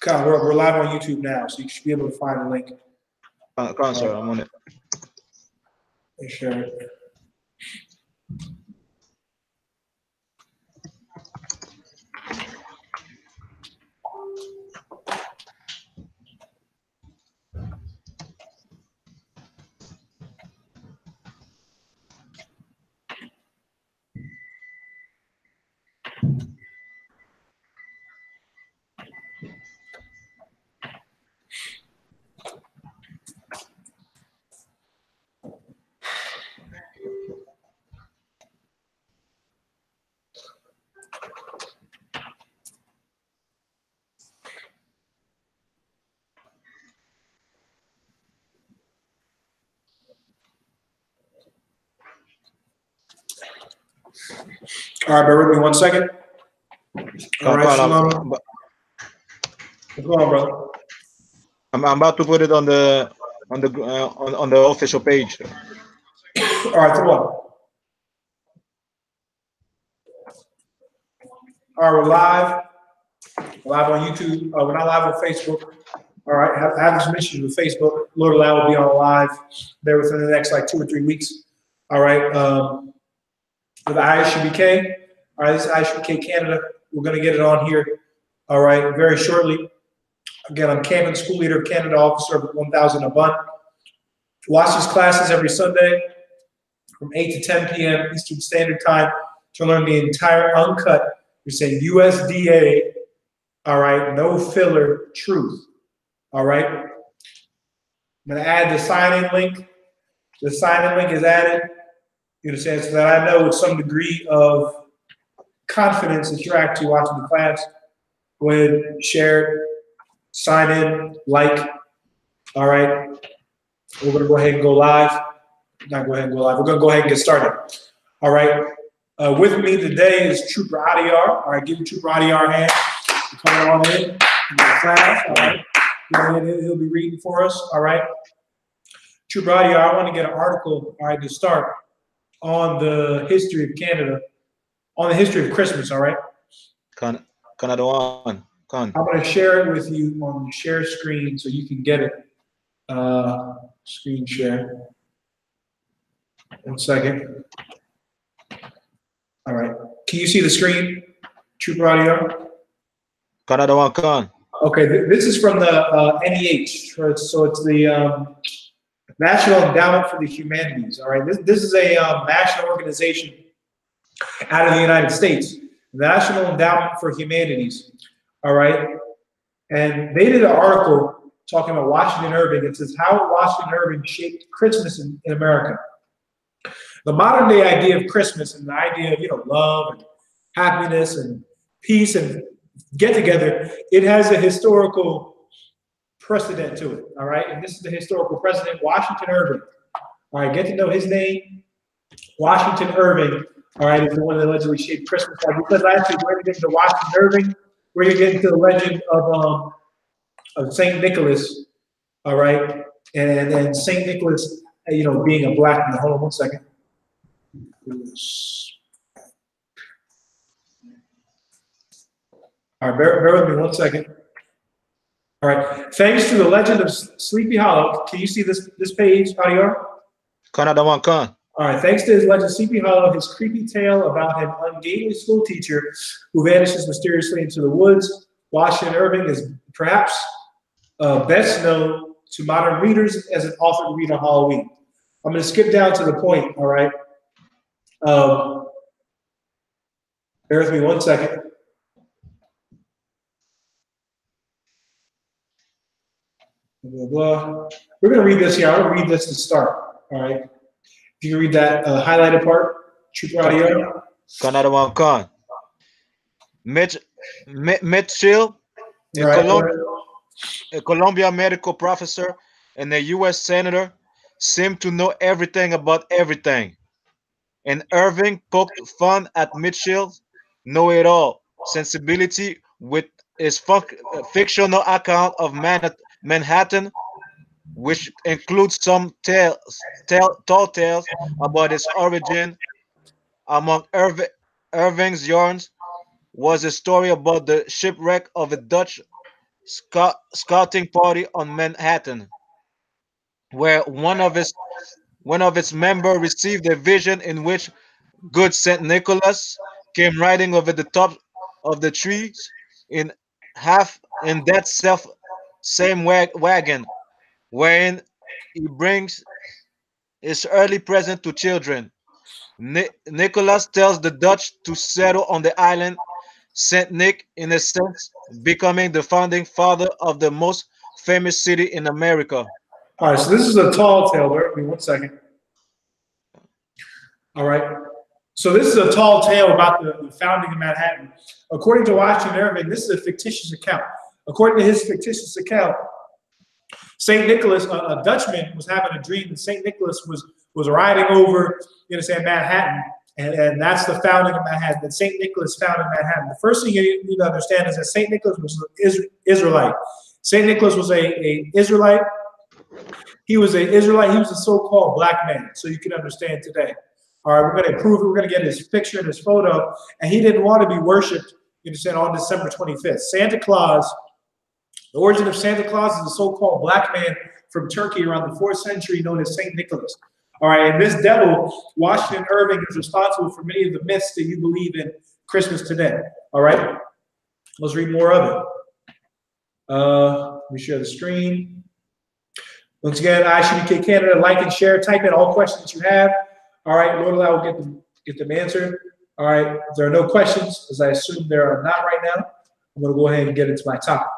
We're live on YouTube now, so you should be able to find the link. Sir, I'm on it. Sure. All right, bear with me 1 second. All right, Shalom. What's going on, brother? I'm about to put it on the official page. All right, come on. All right, we're live. We're live on YouTube. We're not live on Facebook. All right, I have some issues with Facebook. Lord allow will be on live there within the next like 2 or 3 weeks. All right, with I.S.U.P.K. All right, this is I.S.U.P.K. Canada. We're going to get it on here. All right, very shortly. Again, I'm Camping School Leader, Canada Officer of 1000 Abun. Watch these classes every Sunday from 8 to 10 p.m. Eastern Standard Time to learn the entire uncut. We say USDA. All right, no filler truth. All right. I'm going to add the sign-in link. The sign-in link is added. You understand? So that I know with some degree of confidence that you're actually watching the class. Go ahead, share, sign in, like. All right. We're going to go ahead and go live. Not go ahead and go live. We're going to go ahead and get started. All right. With me today is Trooper Adiyar. All right. Give Trooper Adiyar a hand. Coming on in the class. All right. He'll be reading for us. All right. Trooper Adiyar, I want to get an article, all right, to start on the history of Canada, on the history of Christmas. All right. Canada one. I'm going to share it with you on the share screen so you can get it. Screen share. 1 second. All right. Can you see the screen, Trooper Adiyar? Canada one, con. Okay, this is from the NEH. So it's the National Endowment for the Humanities. All right, this is a national organization out of the United States. National Endowment for Humanities. All right, and they did an article talking about Washington Irving. It says how Washington Irving shaped Christmas in America. The modern day idea of Christmas and the idea of love and happiness and peace and get together, it has a historical precedent to it. All right, and this is the historical precedent. Washington Irving. All right, get to know his name. Washington Irving. All right, is the one that allegedly shaped Christmas. Because actually, we're going to get into Washington Irving. We're going to get into the legend of Saint Nicholas. All right, and then Saint Nicholas, being a black man. Hold on 1 second. All right, bear with me 1 second. All right, thanks to the legend of Sleepy Hollow. Can you see this page, Adiyar? Canada one, con. All right, thanks to his legend, Sleepy Hollow, his creepy tale about an ungainly school teacher who vanishes mysteriously into the woods, Washington Irving is perhaps best known to modern readers as an author to read on Halloween. I'm going to skip down to the point, all right? Bear with me 1 second. Blah, blah. We're going to read this here. I'm going to read this to start, all right? If you can read that highlighted part, Trooper Adiyar. Canada one, con. Mitchell, a Columbia medical professor and a U.S. senator, seemed to know everything about everything. And Irving poked fun at Mitchell's know-it-all sensibility with his fictional account of Manhattan, which includes some tall tales about its origin. Among Irving's yarns was a story about the shipwreck of a Dutch scouting party on Manhattan, where one of its members received a vision in which good Saint Nicholas came riding over the top of the trees in in that same wagon, wherein he brings his early present to children. Nicholas tells the Dutch to settle on the island Saint Nick, in a sense, becoming the founding father of the most famous city in America. All right, so this is a tall tale. Bear with me 1 second. All right. So this is a tall tale about the founding of Manhattan. According to Washington Irving, this is a fictitious account. According to his fictitious account, St. Nicholas, a Dutchman, was having a dream that St. Nicholas was riding over, you understand, Manhattan, and that's the founding of Manhattan, that St. Nicholas founded Manhattan. The first thing you need to understand is that St. Nicholas was an Israelite. St. Nicholas was a Israelite. He was an Israelite. He was a so-called black man, so you can understand today. All right, we're going to prove it. We're going to get his picture and his photo, and he didn't want to be worshipped, you understand, on December 25th. Santa Claus, the origin of Santa Claus is a so-called black man from Turkey around the 4th century known as St. Nicholas. All right, and this devil, Washington Irving, is responsible for many of the myths that you believe in Christmas today. All right, let's read more of it. Let me share the screen. Once again, I.S.U.P.K Canada, like and share. Type in all questions that you have. All right, Lord Allah will get them answered. All right, if there are no questions, as I assume there are not right now, I'm going to go ahead and get into my topic.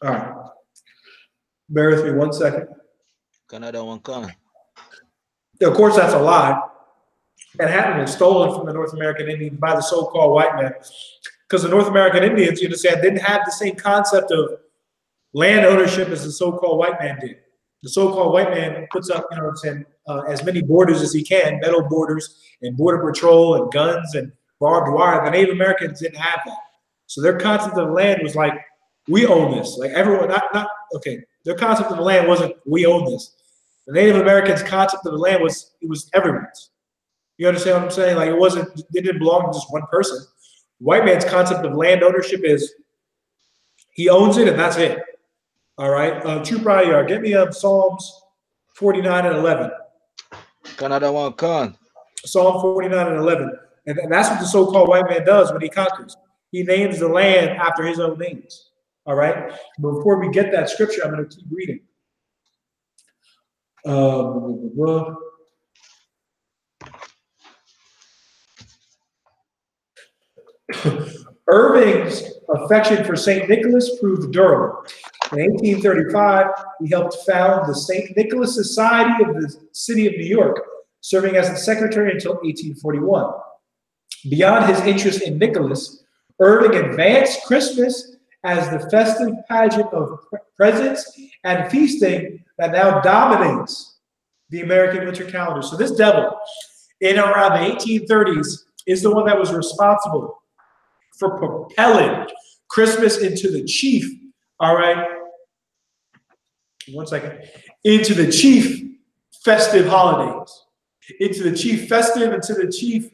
All right. Bear with me 1 second. Canada one coming. Of course, that's a lie. Manhattan was stolen from the North American Indians by the so-called white man, because the North American Indians, you understand, didn't have the same concept of land ownership as the so-called white man did. The so-called white man puts up, you know what I'm saying, as many borders as he can, metal borders and border patrol and guns and barbed wire. The Native Americans didn't have that. So their concept of land was like, we own this. Like everyone, okay. Their concept of the land wasn't, we own this. The Native Americans' concept of the land was, it was everyone's. You understand what I'm saying? Like it didn't belong to just one person. White man's concept of land ownership is, he owns it and that's it. All right. True Pride, get me Psalms 49 and 11. Canada one con. Psalm 49 and 11. And that's what the so-called white man does when he conquers. He names the land after his own names. All right. But before we get that scripture, I'm going to keep reading. Irving's affection for St. Nicholas proved durable. In 1835, he helped found the St. Nicholas Society of the City of New York, serving as its secretary until 1841. Beyond his interest in Nicholas, Irving advanced Christmas as the festive pageant of presents and feasting that now dominates the American winter calendar. So this devil, in around the 1830s, is the one that was responsible for propelling Christmas into the chief, all right, 1 second, into the chief festive holidays, into the chief festive, into the chief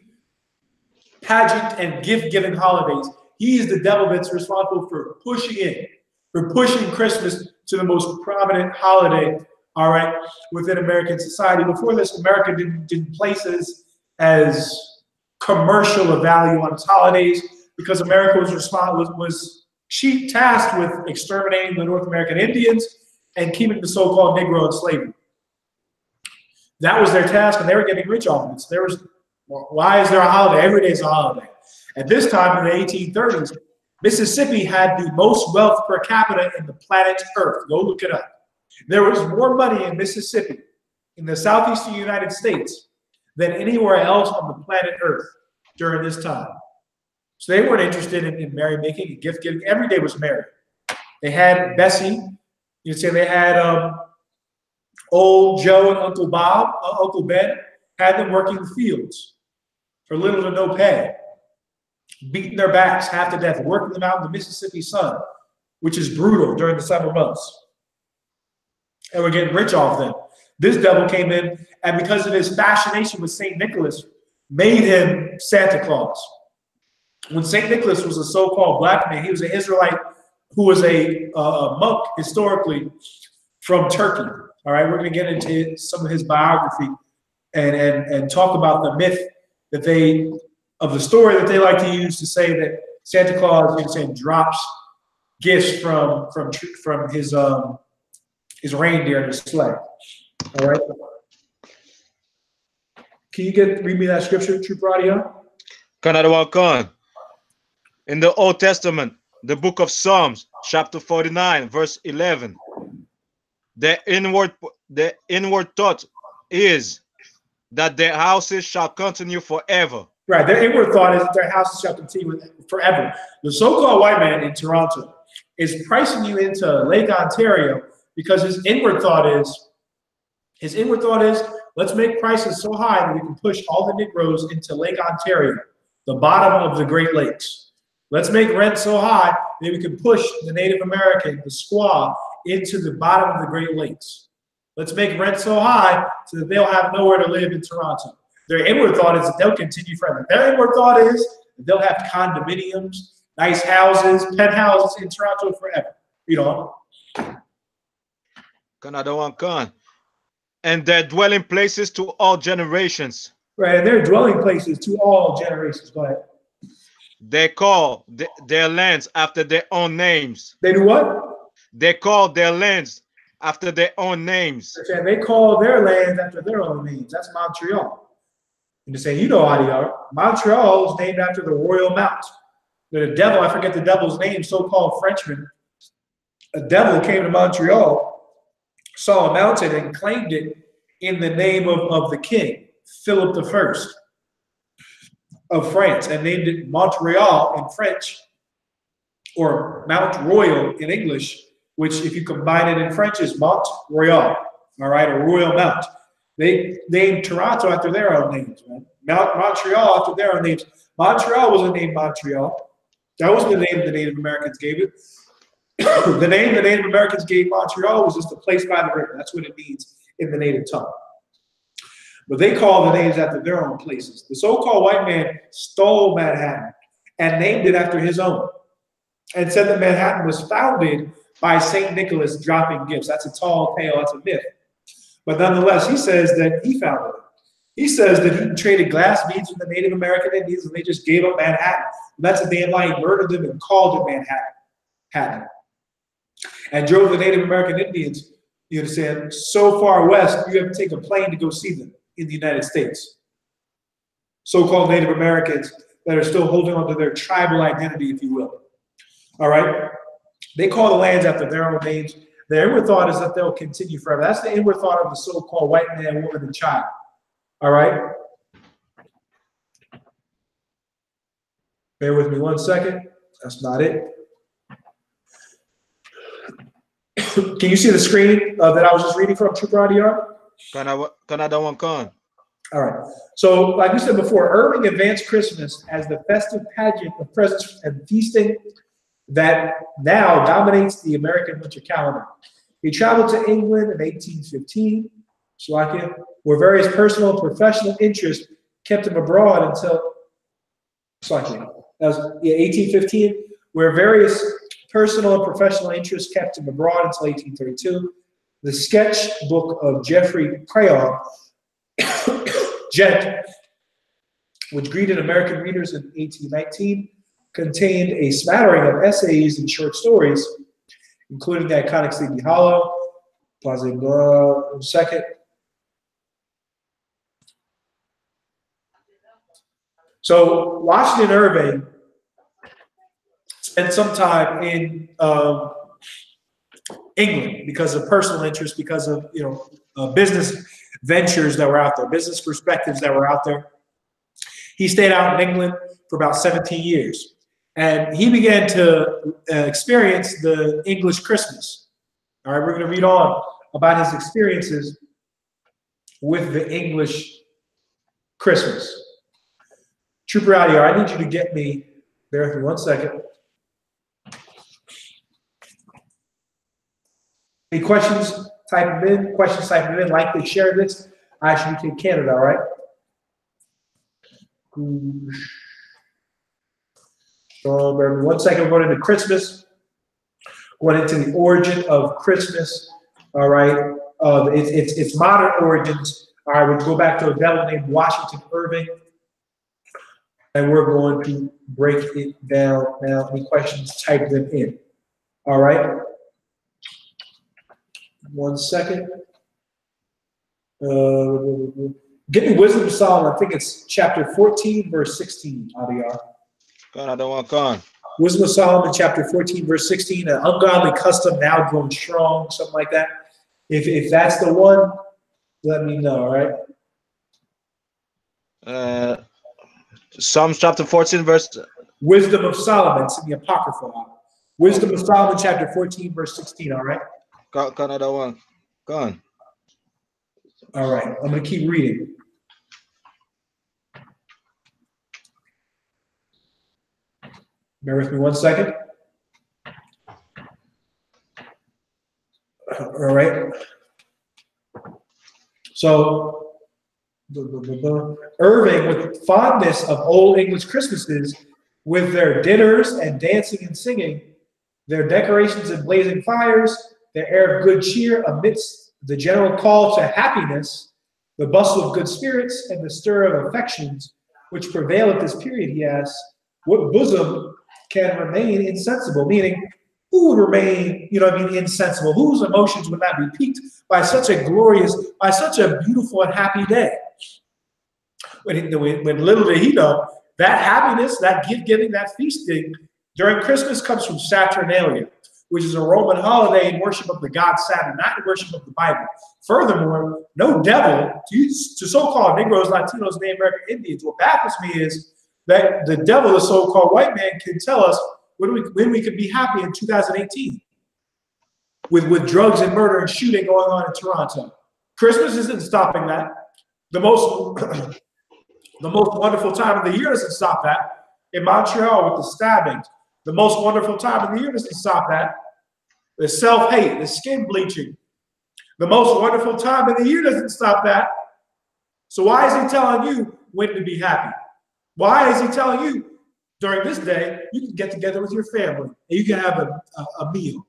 pageant and gift-giving holidays. He is the devil that's responsible for pushing it, for pushing Christmas to the most prominent holiday, all right, within American society. Before this, America didn't place this as commercial of value on its holidays because America was tasked with exterminating the North American Indians and keeping the so-called Negro in slavery. That was their task, and they were getting rich off of it. So there was, well, why is there a holiday? Every day is a holiday. At this time in the 1830s, Mississippi had the most wealth per capita in the planet Earth. Go look it up. There was more money in Mississippi, in the southeastern United States, than anywhere else on the planet Earth during this time. So they weren't interested in merrymaking and gift giving. Every day was merry. They had Bessie. You'd say they had old Joe and Uncle Bob, Uncle Ben, had them working the fields for little to no pay, beating their backs half to death, working them out in the Mississippi sun, which is brutal during the summer months. And we're getting rich off them. This devil came in, and because of his fascination with St. Nicholas, made him Santa Claus. when St. Nicholas was a so-called black man, he was an Israelite who was a monk historically from Turkey. All right, we're going to get into some of his biography and talk about the myth that of the story that they like to use to say that Santa Claus, you can say, drops gifts from his reindeer in his sleigh. All right. Can you read me that scripture, Trooper Audio? Kanadawakan. In the Old Testament, the book of Psalms, chapter 49, verse 11. The inward thought is that their houses shall continue forever. Right. Their inward thought is that their houses shall continue forever. The so-called white man in Toronto is pricing you into Lake Ontario because his inward thought is, let's make prices so high that we can push all the Negroes into Lake Ontario, the bottom of the Great Lakes. Let's make rent so high that we can push the Native American, the squaw, into the bottom of the Great Lakes. Let's make rent so high so that they'll have nowhere to live in Toronto. Their inward thought is that they'll continue forever. Their inward thought is that they'll have condominiums, nice houses, penthouses in Toronto forever. You know. And their dwelling places to all generations. Right, and their dwelling places to all generations. Go ahead. They call their lands after their own names. They do what? They call their lands after their own names. They call their lands after their own names. That's Montreal. And to say, you know how they are. Montreal is named after the Royal Mount. The devil, I forget the devil's name, so-called Frenchman. A devil came to Montreal, saw a mountain, and claimed it in the name of the king, Philip I of France, and named it Montreal in French, or Mount Royal in English, which if you combine it in French is Mont Royal, all right, or Royal Mount. They named Toronto after their own names, man. Montreal after their own names. Montreal wasn't named Montreal. That wasn't the name the Native Americans gave it. The name the Native Americans gave Montreal was just a place by the river. That's what it means in the native tongue. But they call the names after their own places. The so-called white man stole Manhattan and named it after his own, and said that Manhattan was founded by St. Nicholas dropping gifts. That's a tall tale, that's a myth. But nonetheless, he says that he founded it. He says that he traded glass beads with the Native American Indians and they just gave up Manhattan. And that's a damn lie. He murdered them and called it Manhattan. And drove the Native American Indians, you understand, so far west, you have to take a plane to go see them in the United States. So-called Native Americans that are still holding on to their tribal identity, if you will. All right? They call the lands after their own names. Their inward thought is that they'll continue forever. That's the inward thought of the so-called white man, woman, and child. All right? Bear with me 1 second. That's not it. Can you see the screen that I was just reading from, Trooper Audio? All right. So, like we said before, Irving advanced Christmas as the festive pageant of presents and feasting that now dominates the American winter calendar. He traveled to England in 1815, Slovakia, where various personal and professional interests kept him abroad until, Slovakia, that was 1815, where various personal and professional interests kept him abroad until 1832. The sketchbook of Geoffrey Crayon, Gent, which greeted American readers in 1819, contained a smattering of essays and short stories, including the iconic Sleepy Hollow, Plaza Second. So Washington Irving spent some time in England because of personal interest, because of business ventures that were out there, business perspectives that were out there. He stayed out in England for about 17 years. And he began to experience the English Christmas. All right, we're going to read on about his experiences with the English Christmas. Trooper Audio, I need you to get me, bear with me 1 second. Any questions? Type them in. Questions, type them in. Like this, share this. I.S.U.P.K Canada, all right? Shalom. 1 second, we're going into Christmas. Going into the origin of Christmas. All right. It's modern origins. All right. We'll go back to a devil named Washington Irving. And we're going to break it down now. Any questions, type them in. All right. 1 second. Give me Wisdom of Solomon. I think it's chapter 14, verse 16, Adiyar. Wisdom of Solomon, chapter 14, verse 16. An ungodly custom now grown strong, something like that. If that's the one, let me know, all right? Psalms chapter 14, verse. Wisdom of Solomon, it's in the Apocrypha. Wisdom of Solomon, chapter 14, verse 16, all right? Go another one. Go on. All right, I'm going to keep reading. Bear with me 1 second. All right. So, Irving, with fondness of old English Christmases, with their dinners and dancing and singing, their decorations and blazing fires, their air of good cheer amidst the general call to happiness, the bustle of good spirits, and the stir of affections which prevail at this period, he asks, what bosom can remain insensible? Meaning, who would remain, insensible? Whose emotions would not be piqued by such a glorious, by such a beautiful and happy day? When little did he know, that happiness, that gift-giving, that feasting during Christmas comes from Saturnalia, which is a Roman holiday in worship of the god Saturn, not in worship of the Bible. Furthermore, no devil, to so-called Negroes, Latinos, Native American Indians, what baffles me is that the devil, the so-called white man, can tell us when we could be happy in 2018 with drugs and murder and shooting going on in Toronto. Christmas isn't stopping that. The most wonderful time of the year doesn't stop that. In Montreal with the stabbings, the most wonderful time of the year doesn't stop that. The self-hate, the skin bleaching. The most wonderful time of the year doesn't stop that. So why is he telling you when to be happy? Why is he telling you during this day, you can get together with your family and you can have a meal?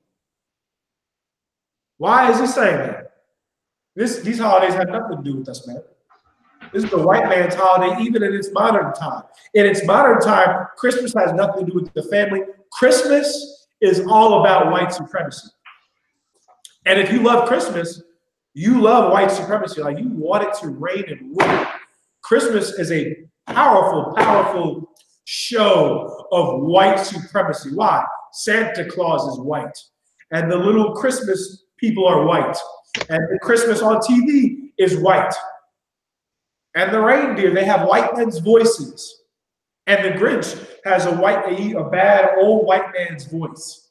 Why is he saying that? These holidays have nothing to do with us, man. This is the white man's holiday, even in its modern time. In its modern time, Christmas has nothing to do with the family. Christmas is all about white supremacy. And if you love Christmas, you love white supremacy. Like, you want it to reign and rule. Christmas is a powerful, powerful show of white supremacy. Why? Santa Claus is white. And the little Christmas people are white. And the Christmas on TV is white. And the reindeer, they have white men's voices. And the Grinch has a bad old white man's voice.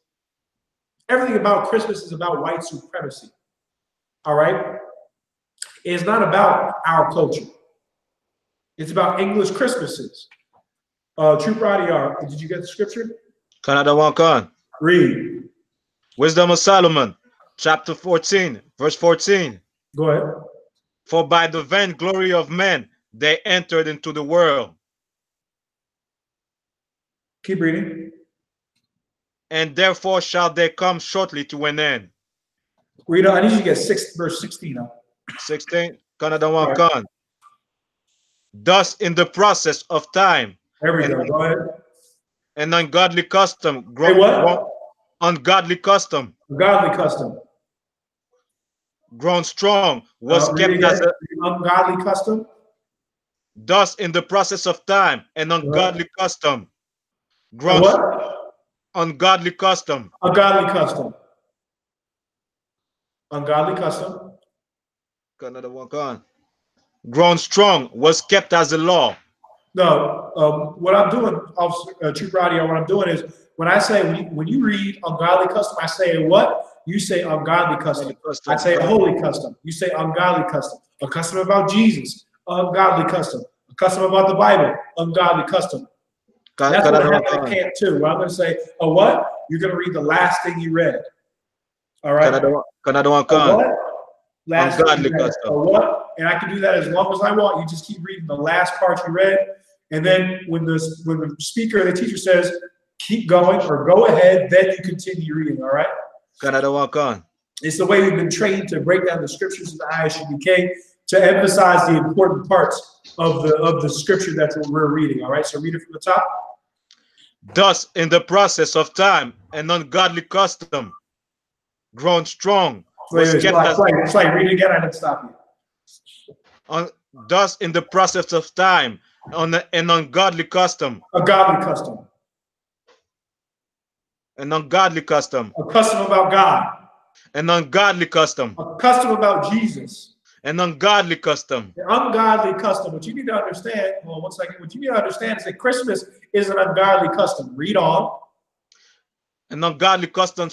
Everything about Christmas is about white supremacy. All right? It's not about our culture. It's about English Christmases. Trooper Adiyar, did you get the scripture? Canada one con. Read. Wisdom of Solomon, chapter 14, verse 14. Go ahead. For by the vainglory of men they entered into the world. Keep reading. And therefore shall they come shortly to an end. Read on. I need you to get verse 16 up. 16. Canada one con. Thus in the process of time. There we go. Go ahead. An ungodly custom. Hey, what? Ungodly custom. Ungodly custom. Grown strong was kept as an ungodly custom. Thus in the process of time, an ungodly custom. Grown what? Ungodly custom. Ungodly custom. Ungodly custom. Another one gone. Grown strong was kept as a law. No, what I'm doing, Chief Radio, what I'm doing is when I say, when you read ungodly custom, I say what? You say ungodly custom. I say a holy custom. You say ungodly custom. A custom about Jesus, ungodly custom. A custom about the Bible, ungodly custom. That's what I can't too. I'm going to say, a what? You're going to read the last thing you read. All right? Last ungodly custom. A what? And I can do that as long as I want. You just keep reading the last part you read. And then when the speaker, the teacher says, keep going or go ahead, then you continue reading, all right? Canada walk on. It's the way we've been trained to break down the scriptures of the I.S.U.P.K. to emphasize the important parts of the scripture that we're reading, all right? So read it from the top. Thus, in the process of time, an ungodly custom, grown strong, was Wait, kept as it's like read it again. I didn't stop you. thus in the process of time, an ungodly custom, A godly custom. an ungodly custom, A custom about God. an ungodly custom, A custom about Jesus. an ungodly custom. The ungodly custom. What you need to understand, well, one second. What you need to understand is that Christmas is an ungodly custom. Read on. An ungodly custom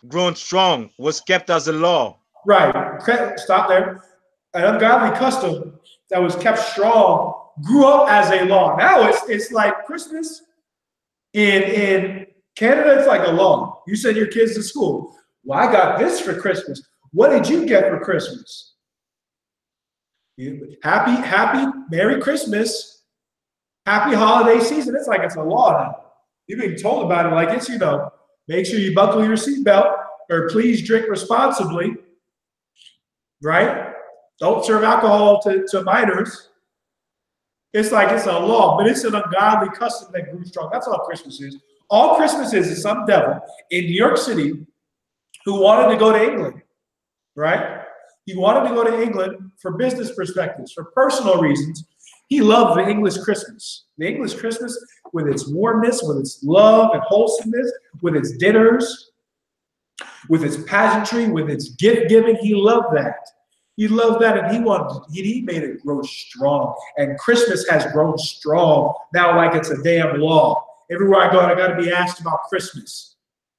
grown strong was kept as a law. Right. Stop there. An ungodly custom that was kept strong grew up as a law. Now it's like Christmas in Canada. It's like a law. You send your kids to school. Well, I got this for Christmas. What did you get for Christmas? Happy Merry Christmas. Happy holiday season. It's like it's a law now. You're being told about it like it's, you know, make sure you buckle your seatbelt, or please drink responsibly, right? Don't serve alcohol to minors. It's like it's a law, but it's an ungodly custom that grew strong. That's all Christmas is. All Christmas is some devil in New York City who wanted to go to England, right? He wanted to go to England for business perspectives, for personal reasons. He loved the English Christmas. The English Christmas with its warmness, with its love and wholesomeness, with its dinners, with its pageantry, with its gift giving. He loved that. He loved that, and he made it grow strong. And Christmas has grown strong now, like it's a damn law. Everywhere I go, I got to be asked about Christmas.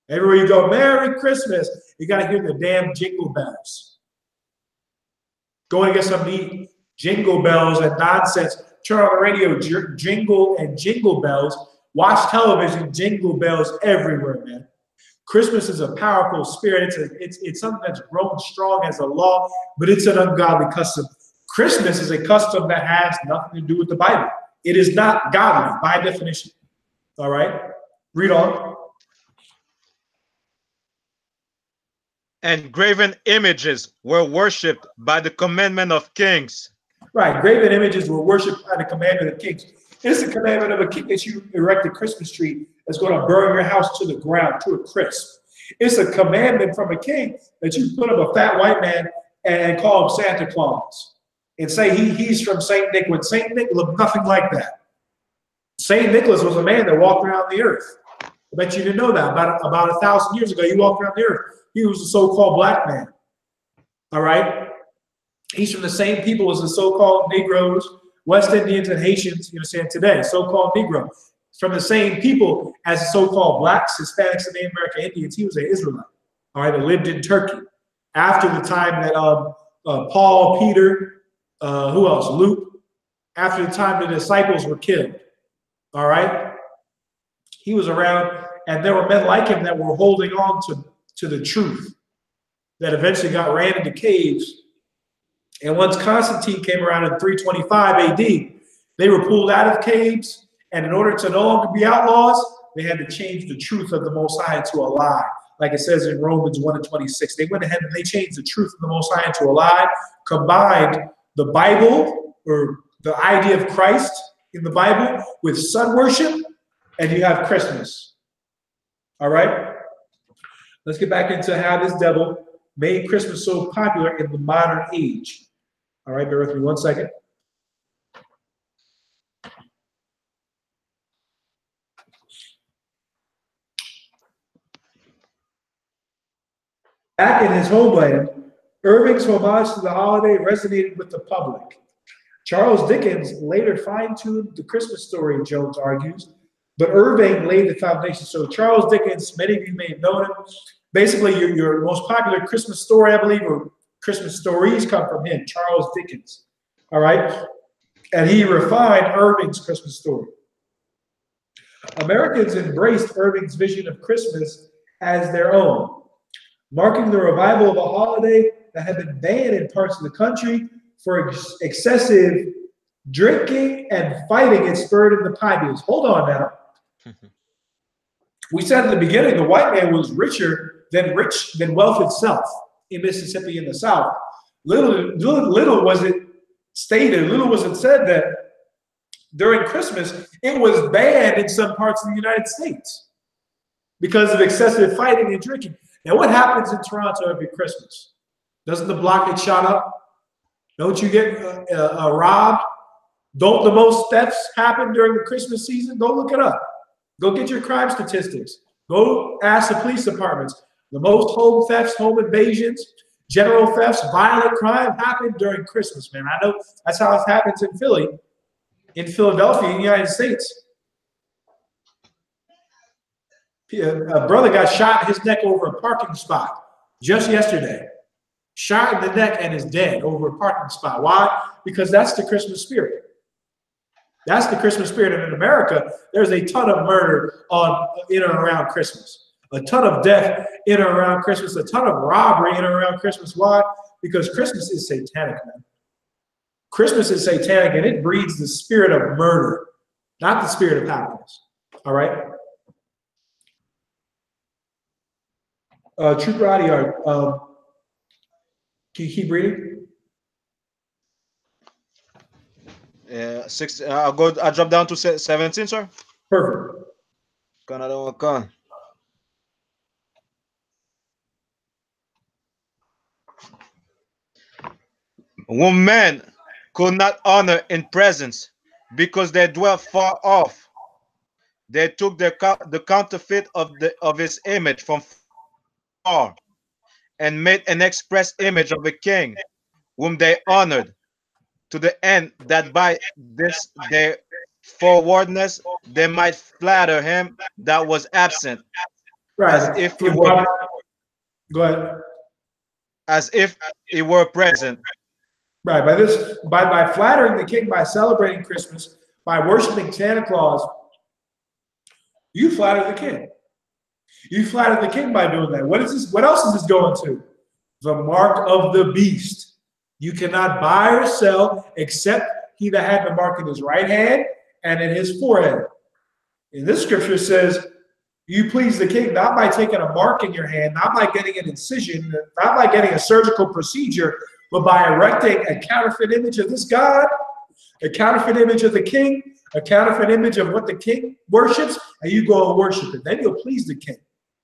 Everywhere you go, Merry Christmas. You got to hear the damn jingle bells. Go and get some neat jingle bells and nonsense. Turn on the radio, jingle bells. Watch television, jingle bells everywhere, man. Christmas is a powerful spirit. It's something that's grown strong as a law, but it's an ungodly custom. Christmas is a custom that has nothing to do with the Bible. It is not godly by definition. All right? Read on. And graven images were worshipped by the commandment of kings. Right. Graven images were worshipped by the commandment of kings. It's the commandment of a king that you erect a Christmas tree that's going to burn your house to the ground, to a crisp. It's a commandment from a king that you put up a fat white man and call him Santa Claus and say he's from St. Nick, when St. Nick looked nothing like that. St. Nicholas was a man that walked around the earth. I bet you didn't know that. About 1,000 years ago, he walked around the earth. He was a so-called black man. All right? He's from the same people as the so-called Negroes, West Indians, and Haitians, you understand, today, so-called Negro. From the same people as the so-called blacks, Hispanics, and Native American Indians. He was an Israelite, all right, that lived in Turkey. After the time that Paul, Peter, who else? Luke, after the time the disciples were killed, all right? He was around, and there were men like him that were holding on to the truth that eventually got ran into caves. And once Constantine came around in 325 AD, they were pulled out of caves, and in order to no longer be outlaws, they had to change the truth of the Most High into a lie. Like it says in Romans 1:26, they went ahead and they changed the truth of the Most High into a lie, combined the Bible, or the idea of Christ in the Bible, with sun worship, and you have Christmas. All right? Let's get back into how this devil made Christmas so popular in the modern age. All right, bear with me 1 second. Back in his homeland, Irving's homage to the holiday resonated with the public. Charles Dickens later fine-tuned the Christmas story, Jones argues, but Irving laid the foundation. So Charles Dickens, many of you may have known him. Basically, your most popular Christmas story, I believe, or Christmas stories come from him, Charles Dickens. All right? And he refined Irving's Christmas story. Americans embraced Irving's vision of Christmas as their own, marking the revival of a holiday that had been banned in parts of the country for excessive drinking and fighting. It spurred in the populace. Hold on now. We said in the beginning, the white man was rich than wealth itself in Mississippi in the South. Little was it stated, little was it said that during Christmas, it was banned in some parts of the United States because of excessive fighting and drinking. Now, what happens in Toronto every Christmas? Doesn't the block get shot up? Don't you get robbed? Don't the most thefts happen during the Christmas season? Go look it up. Go get your crime statistics. Go ask the police departments. The most home thefts, home invasions, general thefts, violent crime happen during Christmas, man. I know that's how it happens in Philly, in Philadelphia, in the United States. A brother got shot in his neck over a parking spot just yesterday. Shot in the neck and is dead over a parking spot. Why? Because that's the Christmas spirit. That's the Christmas spirit. And in America, there's a ton of murder in and around Christmas. A ton of death in and around Christmas. A ton of robbery in and around Christmas. Why? Because Christmas is satanic, man. Christmas is satanic, and it breeds the spirit of murder, not the spirit of happiness. All right? Trooper Audiyar, can you keep reading? Yeah, 6. I'll drop down to 17, sir. Perfect. One man could not honor in presence because they dwelt far off. They took the counterfeit of his image from far and made an express image of a king whom they honored, to the end that by this their forwardness they might flatter him that was absent, Right. as if he Go were, ahead. as if he were present. Right. By flattering the king, by celebrating Christmas, by worshiping Santa Claus, you flatter the king. You flatter the king by doing that. What is this? What else is this going to? The mark of the beast. You cannot buy or sell except he that had the mark in his right hand and in his forehead. In this scripture says, you please the king, not by taking a mark in your hand, not by getting an incision, not by getting a surgical procedure, but by erecting a counterfeit image of this God, a counterfeit image of the king, a counterfeit image of what the king worships, and you go and worship it. Then you'll please the king.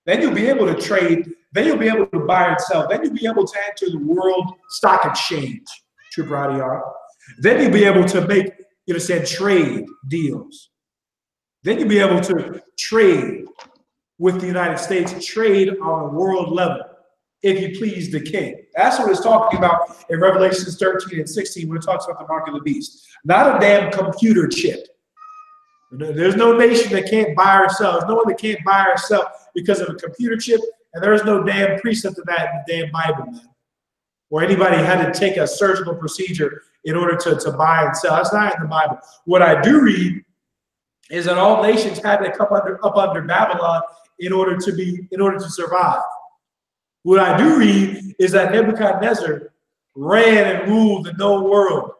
Then you'll be able to trade. Then you'll be able to buy and sell. Then you'll be able to enter the world stock exchange, Trooper Audiyar. Then you'll be able to make, trade deals. Then you'll be able to trade with the United States, trade on a world level, if you please the king. That's what it's talking about in Revelations 13 and 16 when it talks about the mark of the beast. Not a damn computer chip. There's no nation that can't buy or sell. There's no one that can't buy or sell because of a computer chip, and there is no damn precept of that in the damn Bible, man. Or anybody had to take a surgical procedure in order to buy and sell. That's not in the Bible. What I do read is that all nations had to come up under Babylon in order to survive. What I do read is that Nebuchadnezzar ran and ruled the known world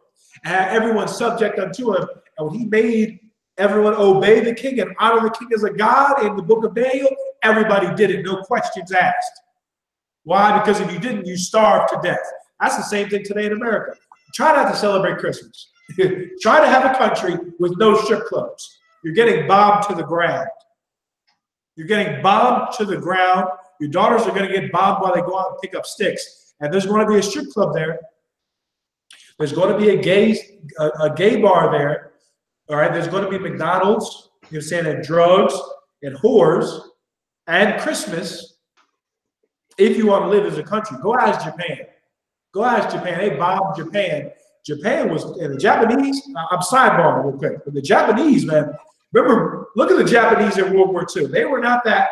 and had everyone subject unto him. And when he made everyone obey the king and honor the king as a god in the book of Daniel, everybody did it, no questions asked. Why? Because if you didn't, you starved to death. That's the same thing today in America. Try not to celebrate Christmas. Try to have a country with no strip clubs. You're getting bombed to the ground. You're getting bombed to the ground. Your daughters are going to get bombed while they go out and pick up sticks. And there's going to be a strip club there. There's going to be a gay bar there. All right. There's going to be McDonald's, and drugs and whores and Christmas. If you want to live as a country, go ask Japan. Go ask Japan. They bombed Japan. Japan was, and the Japanese, I'm sidebarring real quick, but the Japanese, man, remember, look at the Japanese in World War II. They were not that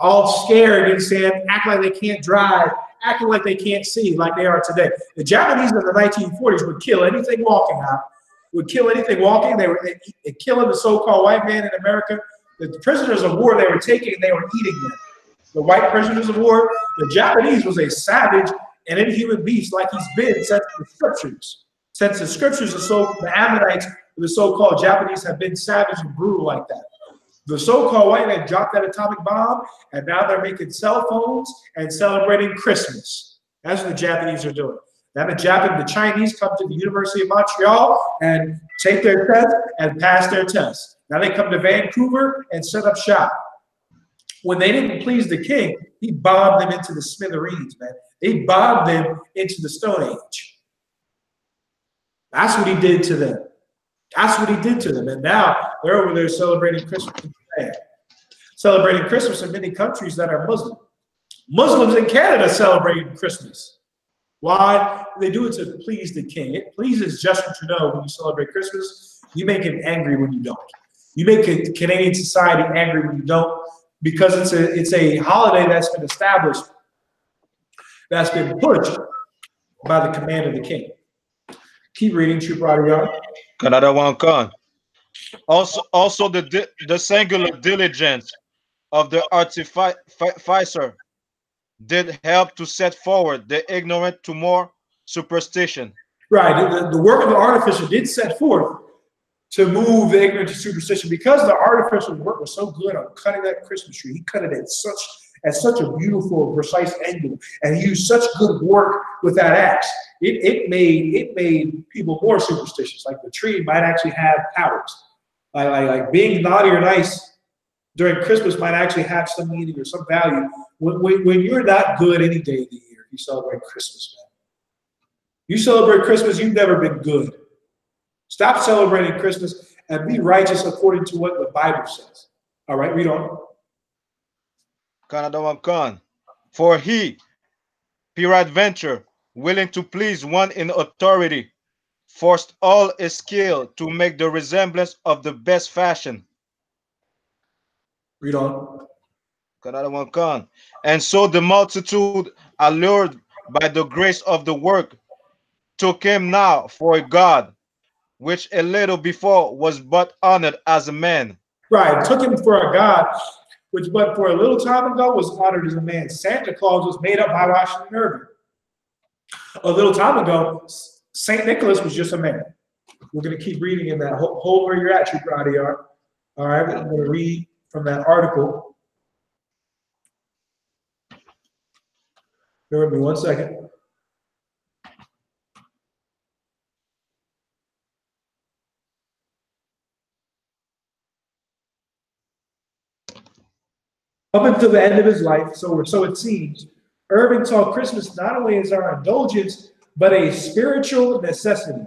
all scared and saying, act like they can't drive, acting like they can't see, like they are today. The Japanese in the 1940s would kill anything walking out, would kill anything walking. They were killing the so-called white man in America. The prisoners of war they were taking, they were eating them. The white prisoners of war, the Japanese was a savage and inhuman beast like he's been since the scriptures. Since the scriptures are so, the Ammonites, the so-called Japanese have been savage and brutal like that. The so-called white man dropped that atomic bomb, and now they're making cell phones and celebrating Christmas. That's what the Japanese are doing. Now the Chinese come to the University of Montreal and take their test and pass their test. Now they come to Vancouver and set up shop. When they didn't please the king, he bombed them into the smithereens, man. He bombed them into the Stone Age. That's what he did to them. That's what he did to them. And now they're over there celebrating Christmas in Japan. Celebrating Christmas in many countries that are Muslim. Muslims in Canada celebrating Christmas. Why? They do it to please the king. It pleases Justin Trudeau when you celebrate Christmas. You make him angry when you don't. You make Canadian society angry when you don't, because it's a holiday that's been established, that's been pushed by the command of the king. Keep reading, Trooper Adiyar. Another one con. Also the singular diligence of the artificer did help to set forward the ignorant to more superstition. Right. The work of the artificer did set forth to move the ignorant to superstition, because the artificer's work was so good on cutting that Christmas tree. He cut it at such a beautiful, precise angle, and he used such good work with that axe. It made people more superstitious. Like the tree might actually have powers. Like being naughty or nice during Christmas might actually have some meaning or some value. When you're not good any day of the year, you celebrate Christmas, man. You celebrate Christmas, you've never been good. Stop celebrating Christmas and be righteous according to what the Bible says. All right, read on. Another one con. For he, peradventure, willing to please one in authority, forced all his skill to make the resemblance of the best fashion. Read on. Another one con. And so the multitude, allured by the grace of the work, took him now for a god, which a little before was but honored as a man. Right, took him for a god, which but for a little time ago was honored as a man. Santa Claus was made up by Washington Irving. A little time ago, St. Nicholas was just a man. We're going to keep reading in that. Hold where you're at, Trooper Adiyar. All right, I'm going to read from that article. Bear with me 1 second. Up until the end of his life, so it seems, Irving saw Christmas not only as our indulgence, but a spiritual necessity.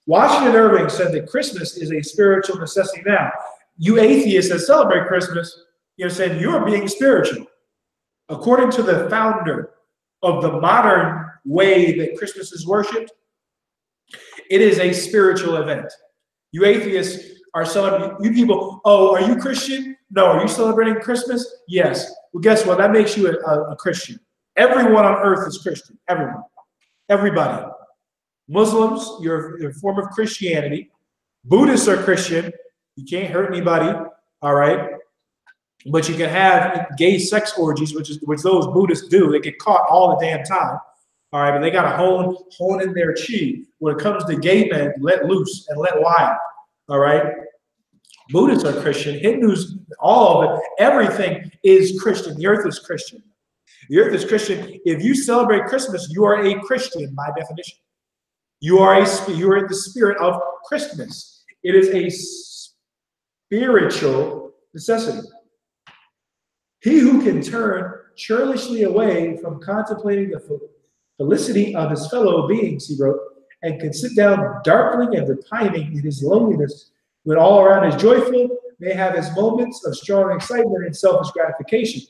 Washington Irving said that Christmas is a spiritual necessity. Now, you atheists that celebrate Christmas, you're saying you're being spiritual. According to the founder of the modern way that Christmas is worshipped, it is a spiritual event. You atheists are celebrating, you people, oh, are you Christian? No. Are you celebrating Christmas? Yes. Well, guess what? That makes you a Christian. Everyone on earth is Christian. Everyone. Everybody. Muslims, you're a form of Christianity. Buddhists are Christian. You can't hurt anybody. All right. But you can have gay sex orgies, which those Buddhists do. They get caught all the damn time. All right. But they got to hone in their chi. When it comes to gay men, let loose and let wild. All right. Buddhists are Christian. Hindus, all of it, everything is Christian. The earth is Christian. The earth is Christian. If you celebrate Christmas, you are a Christian by definition. You are in the spirit of Christmas. It is a spiritual necessity. He who can turn churlishly away from contemplating the felicity of his fellow beings, he wrote, and can sit down darkling and repining in his loneliness when all around is joyful, may have his moments of strong excitement and selfish gratification.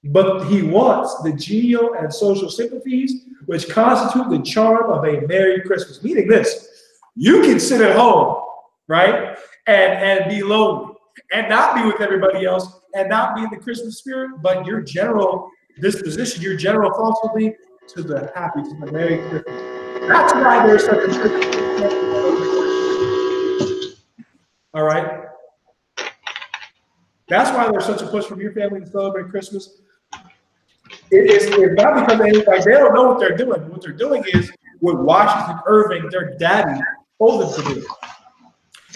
But he wants the genial and social sympathies which constitute the charm of a Merry Christmas. Meaning this, you can sit at home, right, and be lonely, and not be with everybody else, and not be in the Christmas spirit, but your general disposition, your general thoughts will be to the happy, to the Merry Christmas. That's why there's such a church. All right. That's why there's such a push from your family to celebrate Christmas. It's not because they don't know what they're doing. What they're doing is what Washington Irving, their daddy, told them to do.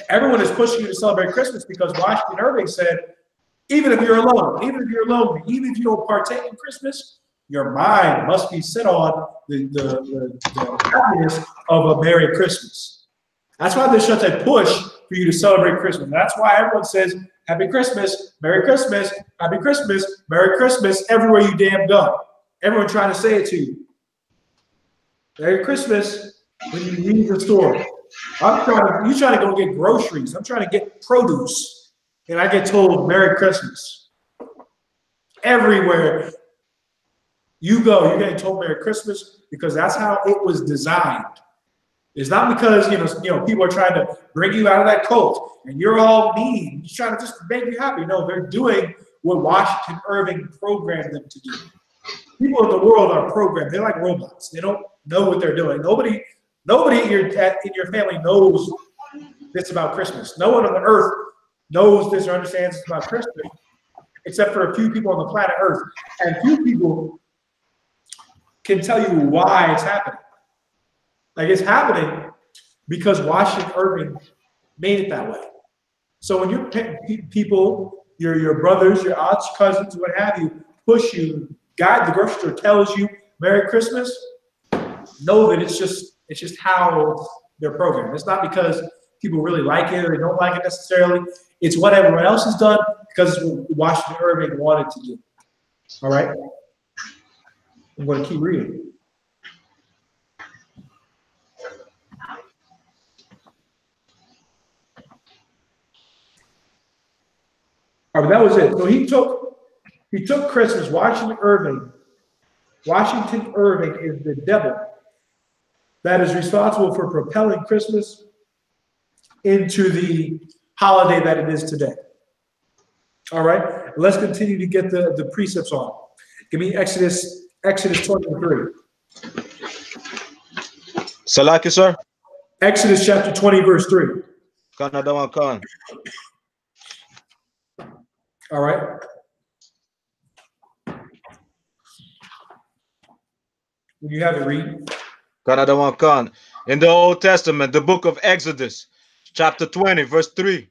Everyone is pushing you to celebrate Christmas because Washington Irving said, even if you're alone, even if you're lonely, even if you don't partake in Christmas, your mind must be set on the happiness of a Merry Christmas. That's why there's such a push for you to celebrate Christmas. That's why everyone says, Happy Christmas, Merry Christmas, Happy Christmas, Merry Christmas, everywhere you damn go. Everyone trying to say it to you. Merry Christmas when you leave the store. You trying to go get groceries. I'm trying to get produce. And I get told Merry Christmas. Everywhere you go, you're getting told Merry Christmas because that's how it was designed. It's not because you know people are trying to bring you out of that cult and you're all mean. He's trying to just make you happy. No, they're doing what Washington Irving programmed them to do. People in the world are programmed. They're like robots. They don't know what they're doing. Nobody in your family knows this about Christmas. No one on the earth knows this or understands this about Christmas, except for a few people on the planet Earth. And few people can tell you why it's happening. Like it's happening because Washington Irving made it that way. So when your people, your brothers, your aunts, cousins, what have you, push you, guide the grocery store, tells you Merry Christmas, know that it's just how they're programmed. It's not because people really like it or they don't like it necessarily. It's what everyone else has done because it's what Washington Irving wanted to do. All right? I'm going to keep reading. All right, that was it. So he took Christmas. Washington Irving is the devil that is responsible for propelling Christmas into the holiday that it is today. All right, let's continue to get the precepts on. Give me Exodus 23. Salaki, sir. Exodus chapter 20, verse 3. All right. When you have it, read. In the Old Testament, the book of Exodus, chapter 20, verse 3.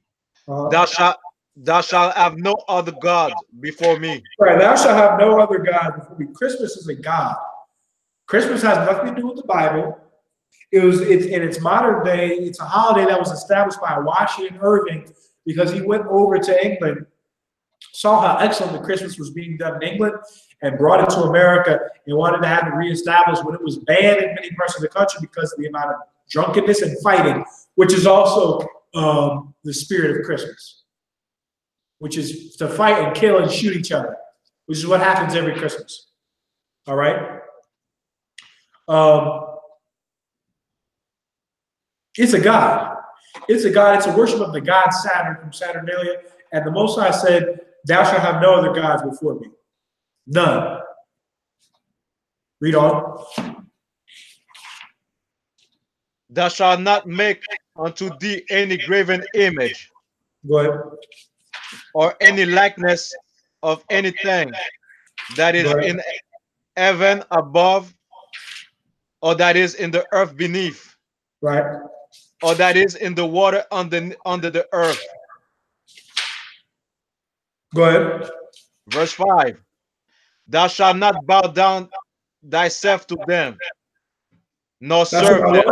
Thou shalt have no other God before me. Right, thou shalt have no other God before me. Christmas is a God. Christmas has nothing to do with the Bible. It's in its modern day, it's a holiday that was established by Washington Irving because he went over to England, saw how excellent the Christmas was being done in England, and brought it to America and wanted to have it reestablished when it was banned in many parts of the country because of the amount of drunkenness and fighting, which is also the spirit of Christmas, which is to fight and kill and shoot each other, which is what happens every Christmas. All right? It's a god. It's a god. It's a worship of the god Saturn from Saturnalia. And the Most High said, thou shalt have no other gods before me. None. Read on. Thou shalt not make unto thee any graven image. Go ahead. Or any likeness of anything that is in heaven above, or that is in the earth beneath, right, or that is in the water under the earth. Go ahead. Verse 5. Thou shalt not bow down thyself to them, nor serve them.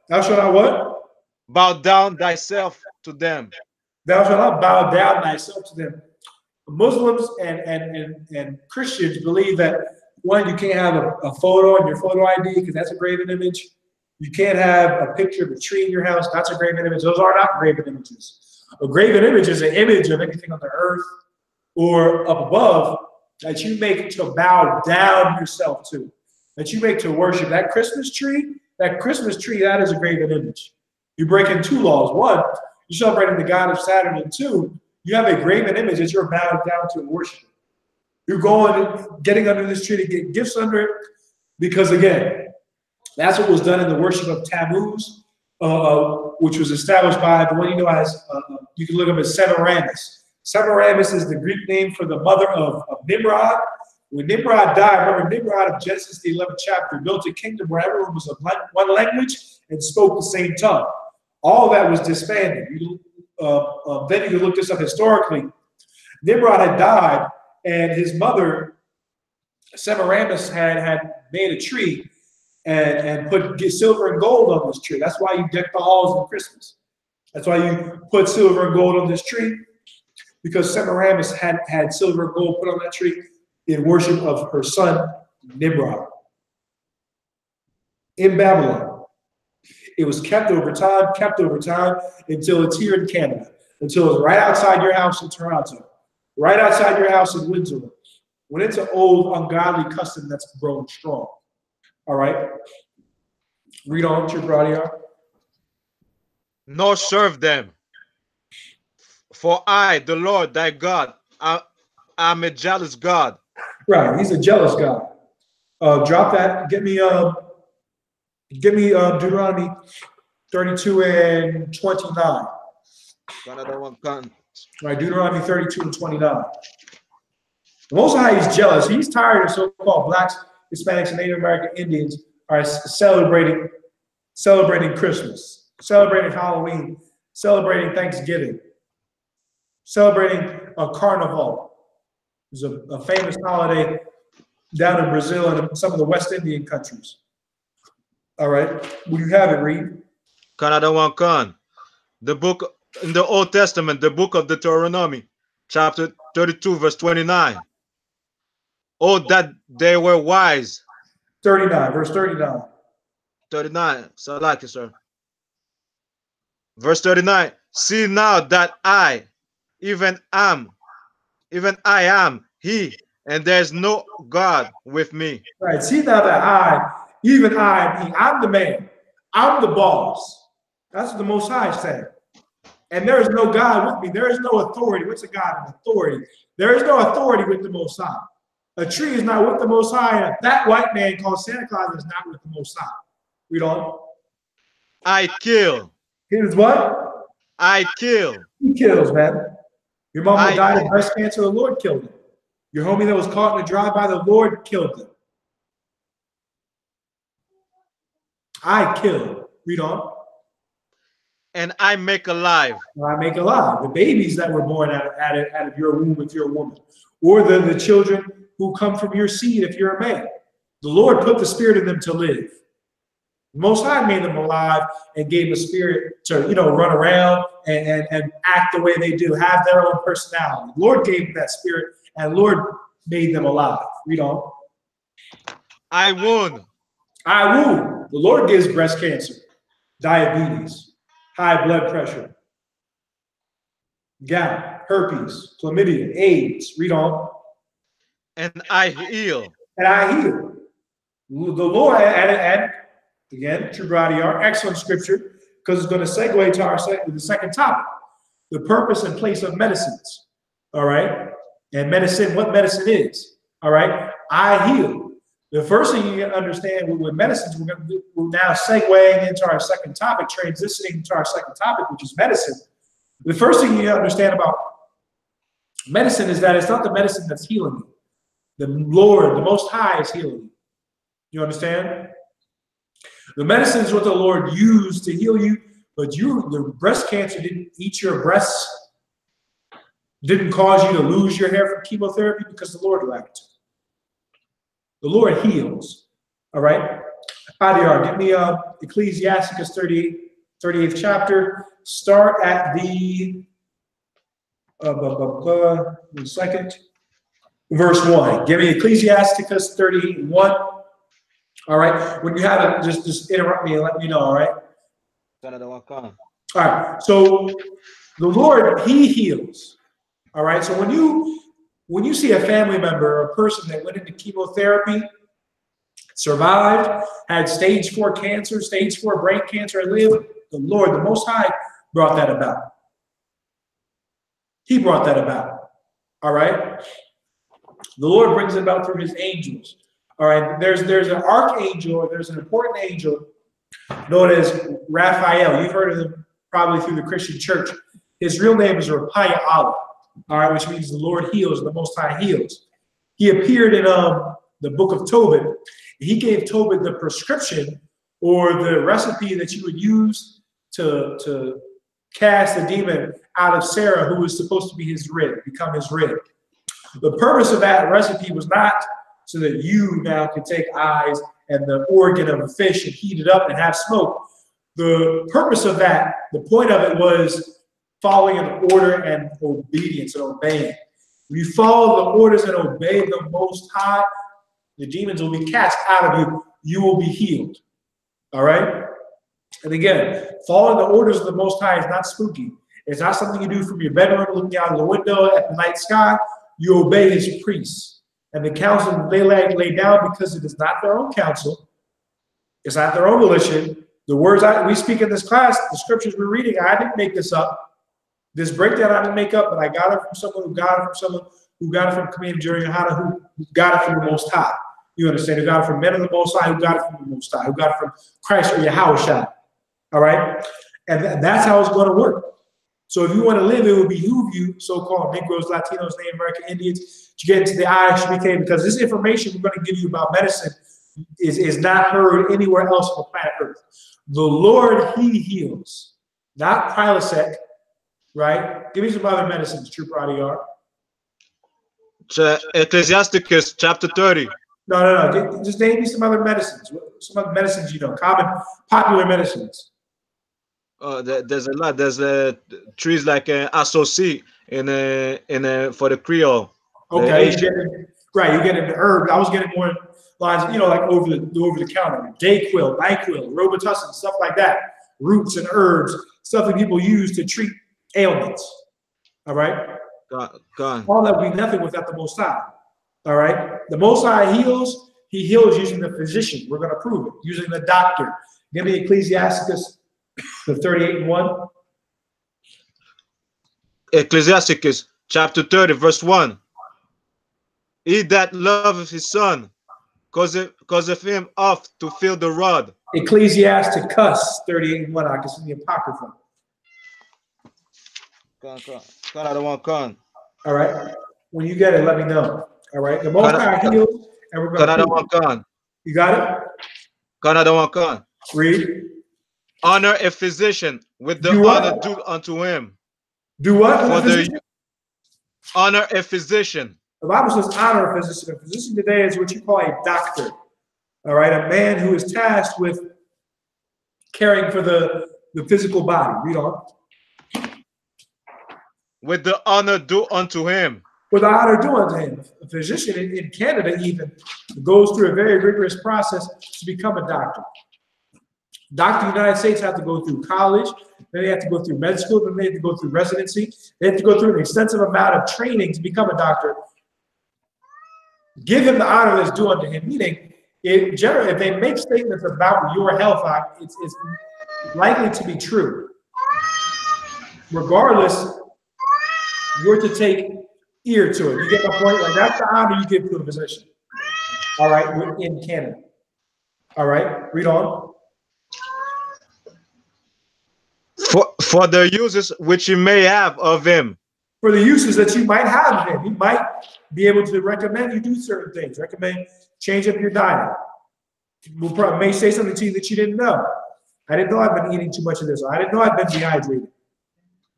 Thou shalt not what? Bow down thyself to them. Thou shalt not bow down thyself to them. Muslims and Christians believe that, one, you can't have a photo on your photo ID because that's a graven image. You can't have a picture of a tree in your house. That's a graven image. Those are not graven images. A graven image is an image of anything on the earth or up above that you make to bow down yourself to, that you make to worship. That Christmas tree, that is a graven image. You break in two laws. One, you're celebrating the god of Saturn, and two, you have a graven image that you're bowed down to and worshiping. You're going and getting under this tree to get gifts under it because, again, that's what was done in the worship of Tammuz, which was established by the one you know as, you can look up as Semiramis. Semiramis is the Greek name for the mother of Nimrod, When Nimrod died, remember Nimrod of Genesis, the 11th chapter, built a kingdom where everyone was of one language and spoke the same tongue. All that was disbanded. Then you can look this up historically. Nimrod had died, and his mother, Semiramis, had made a tree and put silver and gold on this tree. That's why you deck the halls on Christmas. That's why you put silver and gold on this tree, because Semiramis had silver and gold put on that tree in worship of her son, Nimrod, in Babylon. It was kept over time, until it's here in Canada, until it's right outside your house in Toronto, right outside your house in Windsor, when it's an old, ungodly custom that's grown strong. All right? Read on, Gibraltar. Nor serve them. For I, the Lord thy God, am a jealous God. Right, he's a jealous God. Drop that. Give me Deuteronomy 32 and 29. Another one comes. Right, Deuteronomy 32 and 29. The Most High is jealous. He's tired of so-called blacks, Hispanics, and Native American Indians are celebrating Christmas, celebrating Halloween, celebrating Thanksgiving, celebrating a carnival. It's a famous holiday down in Brazil and some of the West Indian countries. All right, will you have it, read? Another one comes. The book in the Old Testament, the book of Deuteronomy, chapter 32, verse 29. Oh, that they were wise. 39, verse 39. 39. So I like it, sir. Verse 39. See now that I, even I am he, and there's no God with me. Right. See now that I, even I am he. I'm the man. I'm the boss. That's what the Most High said. And there is no God with me. There is no authority. What's a God? An authority. There is no authority with the Most High. A tree is not with the Most High, and that white man called Santa Claus is not with the Most High. Read on. I kill. Here's what? I kill. He kills, man. Your mama died of breast cancer, the Lord killed him. Your homie that was caught in the drive-by, the Lord killed him. I kill. Read on. And I make alive. I make alive. The babies that were born out of your womb if you're a woman, or the children who come from your seed if you're a man. The Lord put the spirit in them to live. The Most High made them alive and gave them a spirit to, run around and act the way they do, have their own personality. The Lord gave them that spirit, and the Lord made them alive. Read on. I wound. I wound. The Lord gives breast cancer, diabetes, high blood pressure, gout, herpes, chlamydia, AIDS. Read on. And I heal. And I heal. The Lord, and again, Tribradiyar, excellent scripture, because it's going to segue to the second topic, the purpose and place of medicines. All right? And medicine, what medicine is. All right? I heal. The first thing you understand with medicines, we're now segueing into our second topic, transitioning to our second topic, which is medicine. The first thing you understand about medicine is that it's not the medicine that's healing you. The Lord, the Most High, is healing you. You understand? The medicine is what the Lord used to heal you, but the breast cancer didn't eat your breasts, didn't cause you to lose your hair from chemotherapy, because the Lord allowed it. The Lord heals. All right? Adiyar, give me Ecclesiasticus 38th chapter. Start at the 2nd. Verse 1. Give me Ecclesiasticus 31. All right. When you have it, just interrupt me and let me know. All right. All right. So the Lord, He heals. All right. So when you see a family member or a person that went into chemotherapy, survived, had stage 4 cancer, stage 4 brain cancer, and lived, the Lord, the Most High, brought that about. He brought that about. All right. The Lord brings it about through His angels. All right, there's an archangel, or there's an important angel known as Raphael. You've heard of him probably through the Christian church. His real name is Raphael, all right, which means the Lord heals, the Most High heals. he appeared in the book of Tobit. He gave Tobit the prescription or the recipe that you would use to cast the demon out of Sarah, who was supposed to be his rib, become his rib. The purpose of that recipe was not so that you now can take eyes and the organ of a fish and heat it up and have smoke. The purpose of that, the point of it was following an order and obedience and obeying. When you follow the orders and obey the Most High, the demons will be cast out of you. You will be healed. All right? And again, following the orders of the Most High is not spooky. It's not something you do from your bedroom, looking out of the window at the night sky. You obey his priests. And the counsel that they lay down, because it is not their own counsel, it's not their own volition. The words we speak in this class, the scriptures we're reading, I didn't make this up. This breakdown I didn't make up, but I got it from someone who got it from someone who got it from Commander Jerry Yohanna, who got it from the Most High. You understand? Who got it from men of the Most High, who got it from the Most High, who got it from Christ or Yahushua. All right? And that's how it's going to work. So if you want to live, it will behoove you, so-called Negroes, Latinos, Native American Indians, to get into the I.S.U.P.K, because this information we're going to give you about medicine is not heard anywhere else on the planet Earth. The Lord, he heals, not Prilosec, right? Give me some other medicines, Trooper Adiyar. Ecclesiasticus chapter 30. No. Just name me some other medicines. Some other medicines you know, common, popular medicines. There's a lot. There's trees like I.S.U.P.K for the Creole. Okay, you're getting the herb. I was getting more lines, you know, like over the counter, Dayquil, NyQuil, Robitussin, stuff like that. Roots and herbs, stuff that people use to treat ailments. All right. God. All that would be nothing without the Most High. All right. The Most High heals. He heals using the physician. We're going to prove it using the doctor. Give me Ecclesiasticus, the 38:1. Ecclesiasticus chapter 30, verse 1. He that loveth his son causeth him oft to feel the rod. Ecclesiasticus 38:1. I can see the Apocrypha. I don't want con. All right. When you get it, let me know. All right. The Most High heals, and we're going to. I don't want con. You got it? I don't want con. Read. Honor a physician with the honor due unto him. Do what? Honor a physician. The Bible says honor a physician. A physician today is what you call a doctor. All right. A man who is tasked with caring for the physical body. Read on. With the honor due unto him. With the honor due unto him. A physician in Canada even goes through a very rigorous process to become a doctor. Doctors in the United States have to go through college, then they have to go through med school, then they have to go through residency. They have to go through an extensive amount of training to become a doctor. Give him the honor that's due unto him, meaning in general, if they make statements about your health, it's likely to be true. Regardless, you're to take ear to it. You get my point? Like that's the honor you give to a physician. All right, we're in Canada. All right, read on. For the uses which you may have of him. For the uses that you might have of him. He might be able to recommend you do certain things. Recommend change up your diet. We'll probably may say something to you that you didn't know. I didn't know I've been eating too much of this. I didn't know I've been dehydrated.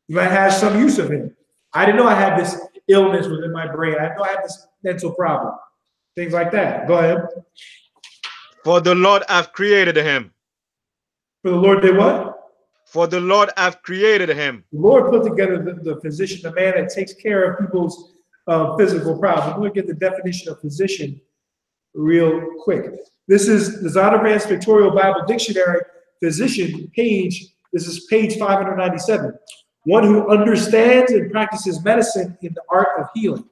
You might have some use of him. I didn't know I had this illness within my brain. I didn't know I had this mental problem. Things like that. Go ahead. For the Lord hath created him. For the Lord did what? For the Lord hath created him. The Lord put together the physician, the man that takes care of people's physical problems. We're going to get the definition of physician real quick. This is the Zondervan's Pictorial Bible Dictionary, physician, page. This is page 597. One who understands and practices medicine in the art of healing.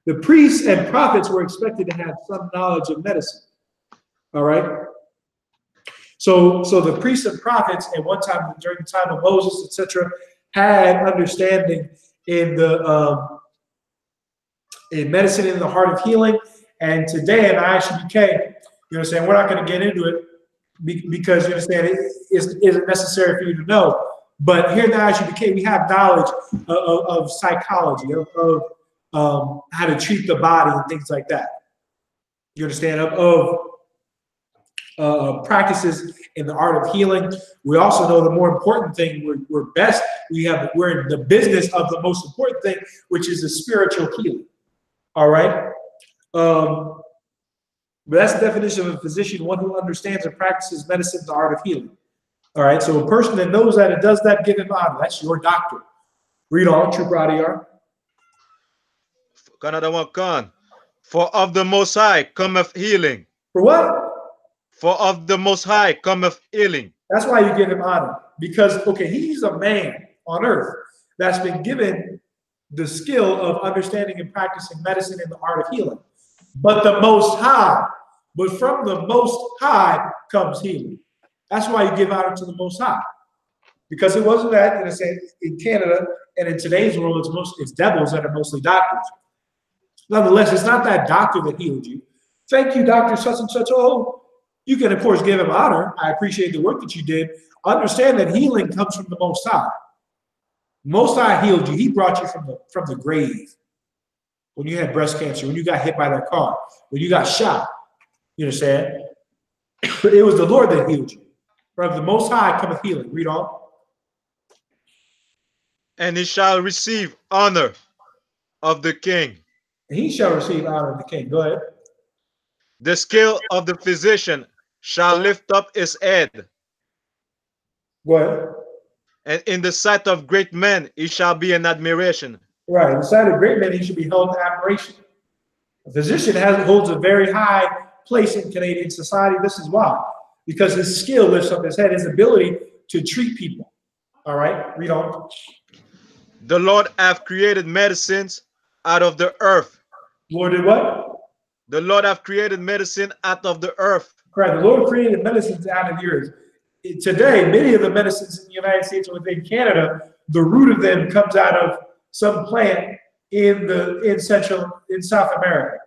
The priests and prophets were expected to have some knowledge of medicine. All right. So the priests and prophets at one time during the time of Moses, etc., had understanding in the in medicine in the heart of healing. And today in I.S.U.P.K, you understand, we're not going to get into it because you understand it isn't necessary for you to know. But here in the I.S.U.P.K, we have knowledge of psychology, of how to treat the body and things like that. You understand? Of practices in the art of healing. We also know the more important thing, we're in the business of the most important thing, which is the spiritual healing. All right. But that's the definition of a physician, one who understands and practices medicine, the art of healing. All right. So a person that knows that and does that, give him honor. That's your doctor. Read on, Trooper Adiyar. Another one, Khan. For of the Most High cometh healing. For what? For of the Most High cometh healing. That's why you give him honor. Because, okay, he's a man on earth that's been given the skill of understanding and practicing medicine and the art of healing. But the Most High, but from the Most High comes healing. That's why you give honor to the Most High. Because it wasn't that, in Canada and in today's world, it's devils that are mostly doctors. Nonetheless, it's not that doctor that healed you. Thank you, Dr. Such and Such. Oh, you can, of course, give him honor. I appreciate the work that you did. Understand that healing comes from the Most High. Most High healed you. He brought you from the grave. When you had breast cancer, when you got hit by that car, when you got shot. You understand? But it was the Lord that healed you. From the Most High cometh healing. Read on. And he shall receive honor of the king. And he shall receive honor of the king. Go ahead. The skill of the physician shall lift up his head. Go ahead. And in the sight of great men, he shall be an admiration. Right. In the sight of great men, he should be held in admiration. A physician holds a very high place in Canadian society. This is why. Because his skill lifts up his head, his ability to treat people. All right. Read on. The Lord hath created medicines out of the earth. Lord did what? The Lord hath created medicine out of the earth. Correct. The Lord created medicines out of the earth. Today, many of the medicines in the United States and within Canada, the root of them comes out of some plant in South America.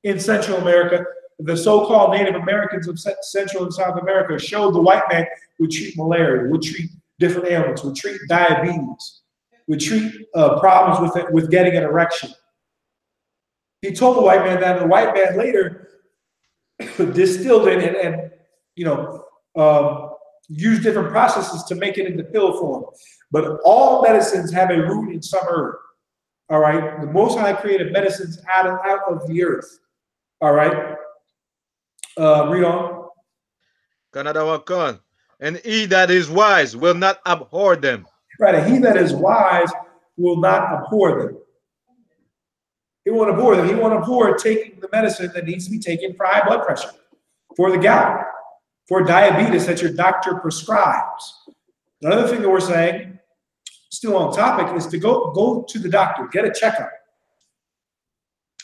In Central America, the so-called Native Americans of Central and South America showed the white man would treat malaria, would treat different ailments, would treat diabetes, would treat problems with getting an erection. He told the white man that, and the white man later distilled it and used different processes to make it into pill form. But all medicines have a root in some herb. All right. The Most High created medicines out of the earth. All right. Read on. Another one, Khan. And he that is wise will not abhor them. Right. And he that is wise will not abhor them. He won't abhor them. He won't abhor taking the medicine that needs to be taken for high blood pressure, for the gout, for diabetes that your doctor prescribes. Another thing that we're saying, still on topic, is to go to the doctor, get a checkup.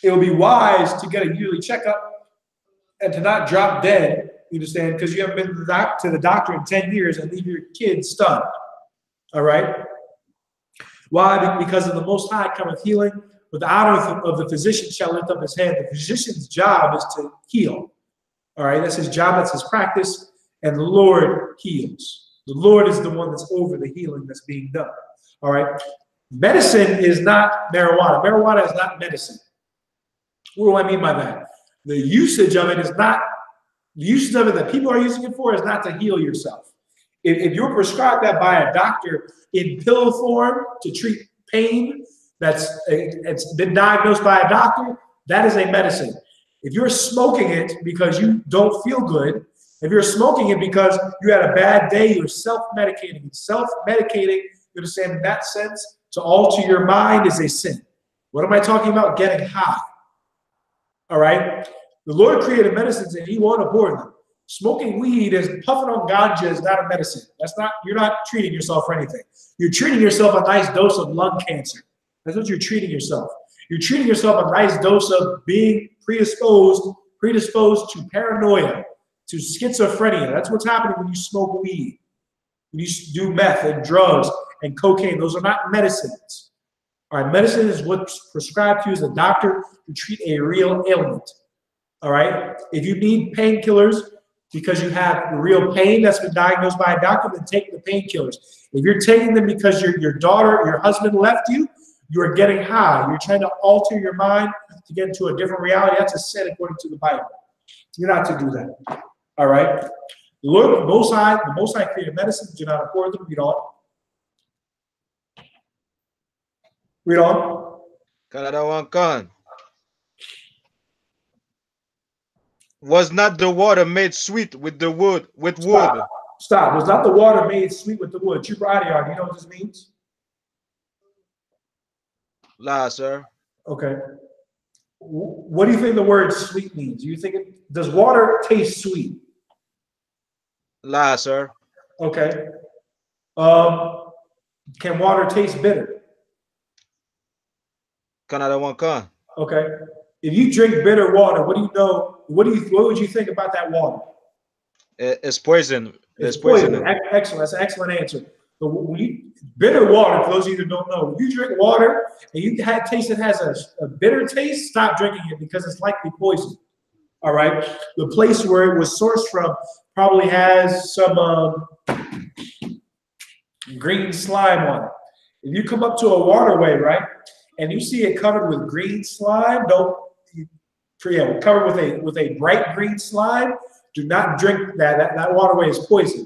It will be wise to get a yearly checkup and to not drop dead, you understand, because you haven't been to the doctor in 10 years and leave your kids stunned. All right? Why? Because of the Most High cometh healing. But the honor of the physician shall lift up his head. The physician's job is to heal. All right, that's his job, that's his practice, and the Lord heals. The Lord is the one that's over the healing that's being done. All right, medicine is not marijuana. Marijuana is not medicine. What do I mean by that? The usage of it is not, the usage of it that people are using it for is not to heal yourself. If you're prescribed that by a doctor in pill form to treat pain, it's been diagnosed by a doctor, that is a medicine. If you're smoking it because you don't feel good, if you're smoking it because you had a bad day, you're self-medicating. Self-medicating, you understand, in that sense, to alter your mind is a sin. What am I talking about? Getting high. All right? The Lord created medicines and he won't abhor them. Smoking weed and puffing on ganja is not a medicine. You're not treating yourself for anything. You're treating yourself a nice dose of lung cancer. That's what you're treating yourself. You're treating yourself a nice dose of being predisposed to paranoia, to schizophrenia. That's what's happening when you smoke weed. When you do meth and drugs and cocaine, those are not medicines. All right, medicine is what's prescribed to you as a doctor to treat a real ailment. All right, if you need painkillers because you have real pain that's been diagnosed by a doctor, then take the painkillers. If you're taking them because your daughter, your husband left you, You're getting high. You're trying to alter your mind to get into a different reality. That's a sin according to the Bible. You're not to do that. All right. The Lord, the Most High created medicine. Do not abhor them. Read on. Read on. Canada one con. Was not the water made sweet with the wood? Stop. Was not the water made sweet with the wood? Do you know what this means? La, sir. Okay. What do you think the word sweet means? Do you think does water taste sweet? La, sir. Okay. Can water taste bitter? Canada one con. Okay. If you drink bitter water, what do you know? What would you think about that water? It's poison. It's poison. Excellent. That's an excellent answer. But bitter water, for those of you that don't know, if you drink water and you taste it has a bitter taste, stop drinking it because it's likely poison. All right. The place where it was sourced from probably has some green slime on it. If you come up to a waterway, right, and you see it covered with green slime, covered with a bright green slime, do not drink that. That waterway is poison.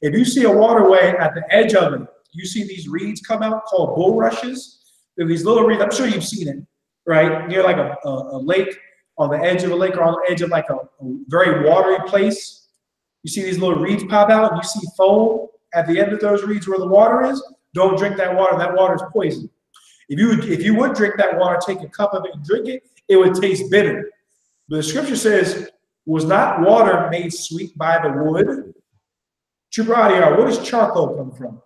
If you see a waterway at the edge of it, you see these reeds come out called bulrushes. They're these little reeds. I'm sure you've seen it, right? Near like a lake, on the edge of a lake, or on the edge of like a very watery place. You see these little reeds pop out, and you see foam at the end of those reeds where the water is. Don't drink that water. That water is poison. If you would drink that water, take a cup of it and drink it, it would taste bitter. But the scripture says, was not water made sweet by the wood? Chubradia, where does charcoal come from?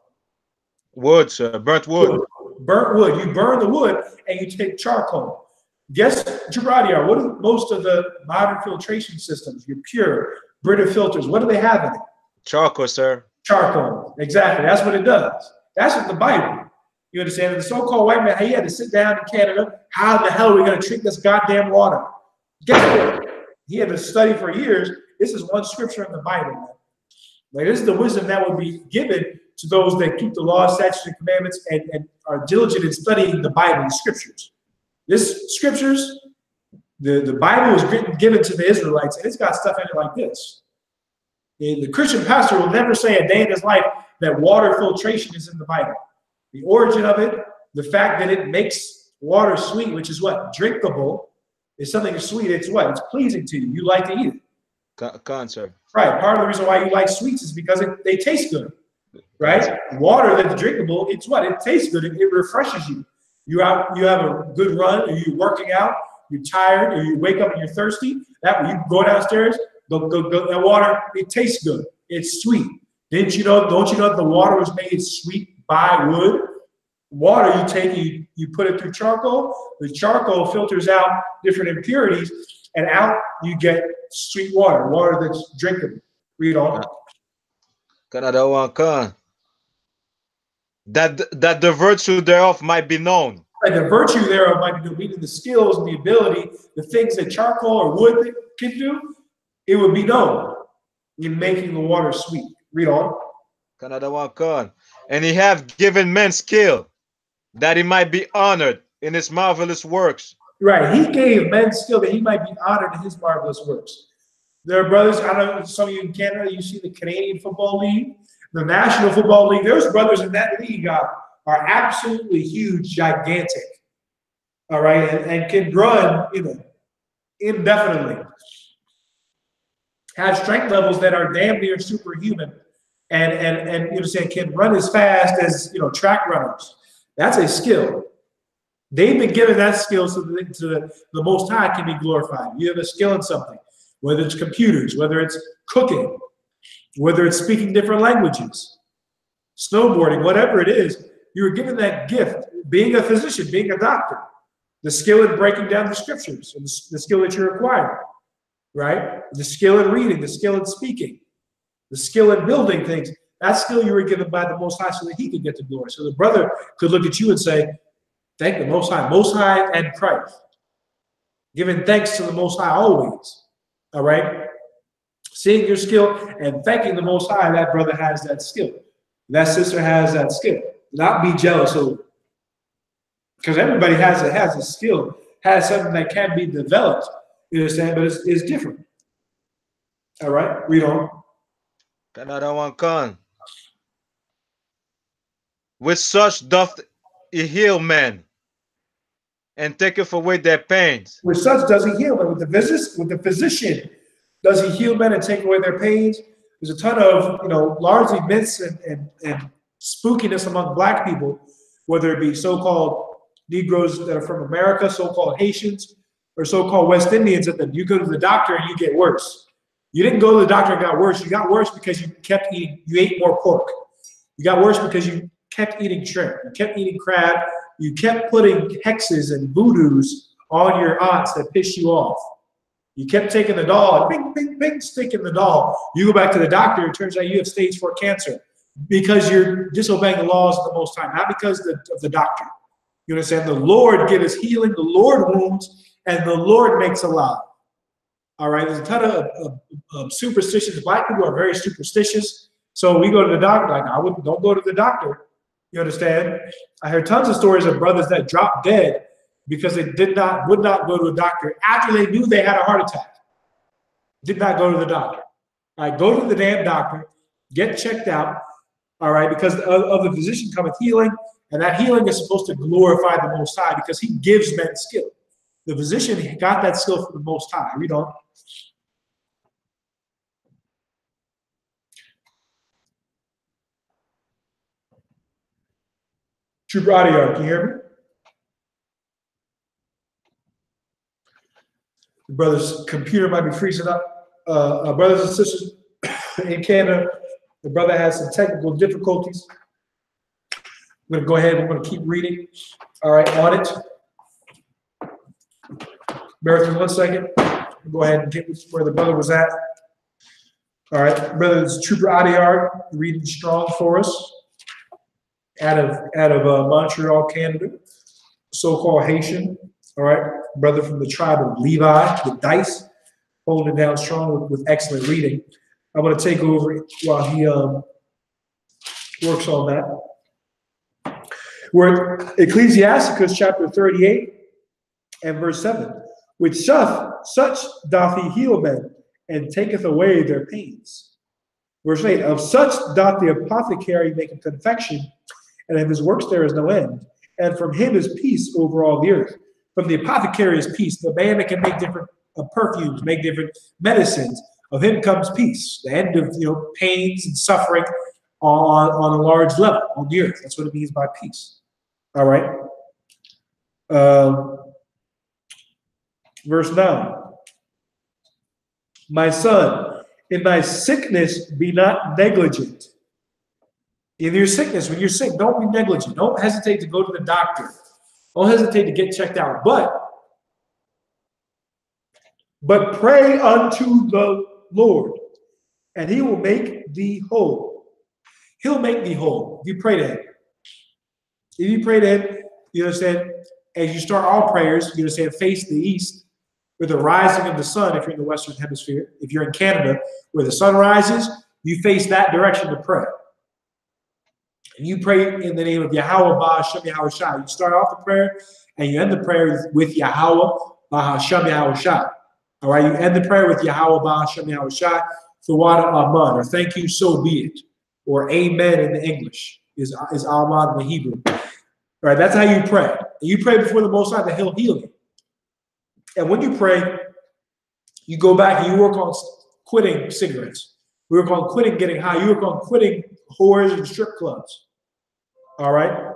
Wood, sir. Burnt wood. Burnt wood. You burn the wood and you take charcoal. Guess, Chubradia, what do most of the modern filtration systems, your pure, Brita filters, what do they have in it? Charcoal, sir. Charcoal. Exactly. That's what it does. That's what the Bible. You understand? And the so-called white man, he had to sit down in Canada. How the hell are we going to treat this goddamn water? Guess what? He had to study for years. This is one scripture in the Bible, man. Like, this is the wisdom that would be given to those that keep the law, statutes, and commandments and are diligent in studying the Bible, the scriptures. This scriptures, the Bible was given to the Israelites, and it's got stuff in it like this. The Christian pastor will never say a day in his life that water filtration is in the Bible. The origin of it, the fact that it makes water sweet, which is what? Drinkable, is something sweet. It's what? It's pleasing to you. You like to eat it. Sir. Right. Part of the reason why you like sweets is because they taste good. Right? Water that's drinkable, it's what? It tastes good. It refreshes you. You have a good run, or you're working out, you're tired, or you wake up and you're thirsty. That when you go downstairs, go, that water, it tastes good. It's sweet. Don't you know that the water was made sweet by wood? Water you take, you put it through charcoal. The charcoal filters out different impurities, and out you get sweet water that's drinkable. Read on. Canada one con. That the virtue thereof might be known. And the virtue thereof might be known, meaning the skills and the ability, the things that charcoal or wood can do, it would be known in making the water sweet. Read on. Canada one con. And he have given men skill, that he might be honored in his marvelous works. Right. He gave men skill that he might be honored in his marvelous works. There are brothers, I don't know, some of you in Canada, you see the Canadian Football League, the National Football League. There's brothers in that league are absolutely huge, gigantic. All right. And can run, indefinitely. Have strength levels that are damn near superhuman. And you know, saying can run as fast as track runners. That's a skill. They've been given that skill so that the Most High can be glorified. You have a skill in something, whether it's computers, whether it's cooking, whether it's speaking different languages, snowboarding, whatever it is. You were given that gift. Being a physician, being a doctor, the skill in breaking down the scriptures, and the skill that you're acquiring, right? The skill in reading, the skill in speaking. The skill in building things, that skill you were given by the Most High so that he could get the glory. So the brother could look at you and say, thank the Most High and Christ. Giving thanks to the Most High always, all right? Seeing your skill and thanking the Most High, that brother has that skill. That sister has that skill. Do not be jealous of it. Because everybody has a skill, has something that can be developed. You understand? But it's different. All right, read on. Another one come. With such doth he heal men and taketh away their pains. With such does he heal, but with the physician, does he heal men and take away their pains? There's a ton of, largely myths and spookiness among black people, whether it be so-called Negroes that are from America, so-called Haitians, or so-called West Indians, that you go to the doctor and you get worse. You didn't go to the doctor and got worse. You got worse because you ate more pork. You got worse because you kept eating shrimp. You kept eating crab. You kept putting hexes and voodoos on your aunts that pissed you off. You kept taking the doll and bing, bing, bing, sticking the doll. You go back to the doctor, it turns out you have stage 4 cancer because you're disobeying the laws of the Most High, not because of the doctor. You understand? The Lord gives healing, the Lord wounds, and the Lord makes alive. All right, there's a ton of superstitions. Black people are very superstitious. So we go to the doctor, don't go to the doctor. You understand? I heard tons of stories of brothers that dropped dead because they would not go to a doctor after they knew they had a heart attack. Did not go to the doctor. All right, go to the damn doctor, get checked out, all right, because of the physician cometh healing, and that healing is supposed to glorify the Most High because he gives men skill. The physician got that skill from the Most High. Read on. Trooper audio, can you hear me? The brother's computer might be freezing up. Brothers and sisters in Canada, the brother has some technical difficulties. I'm going to go ahead and we're going to keep reading. All right, on it. Bear with me 1 second. Go ahead and get where the brother was at. All right, brother, this is Trooper Adiyar reading strong for us out of Montreal, Canada, so-called Haitian. All right, brother from the tribe of Levi, the Dice, holding it down strong with excellent reading. I'm going to take over while he works on that. We're Ecclesiasticus chapter 38 and verse 7. With such doth he heal men and taketh away their pains. Verse 8. Of such doth the apothecary make a confection, and of his works there is no end. And from him is peace over all the earth. From the apothecary is peace. The man that can make different perfumes, make different medicines. Of him comes peace. The end of pains and suffering on a large level on the earth. That's what it means by peace. All right. Verse 9. My son, in thy sickness be not negligent. In your sickness, when you're sick, don't be negligent. Don't hesitate to go to the doctor. Don't hesitate to get checked out. But pray unto the Lord, and he will make thee whole. He'll make thee whole. If you pray to him. If you pray to him, you understand, as you start all prayers, you understand, face the east, where the rising of the sun, if you're in the Western Hemisphere. If you're in Canada, where the sun rises, you face that direction to pray. And you pray in the name of Yahweh Ba'Hashem Yahweh Shai. You start off the prayer and you end the prayer with Yahweh Ba'Hashem Yahweh Shai. All right, you end the prayer with Yahweh Ba'Hashem Yahweh Shai. Thawada Aman, or thank you, so be it. Or amen in the English is Aman in the Hebrew. All right, that's how you pray. And you pray before the Most High that he'll heal you. And when you pray, you go back and you work on quitting cigarettes. You work on quitting getting high. You work on quitting whores and strip clubs. All right.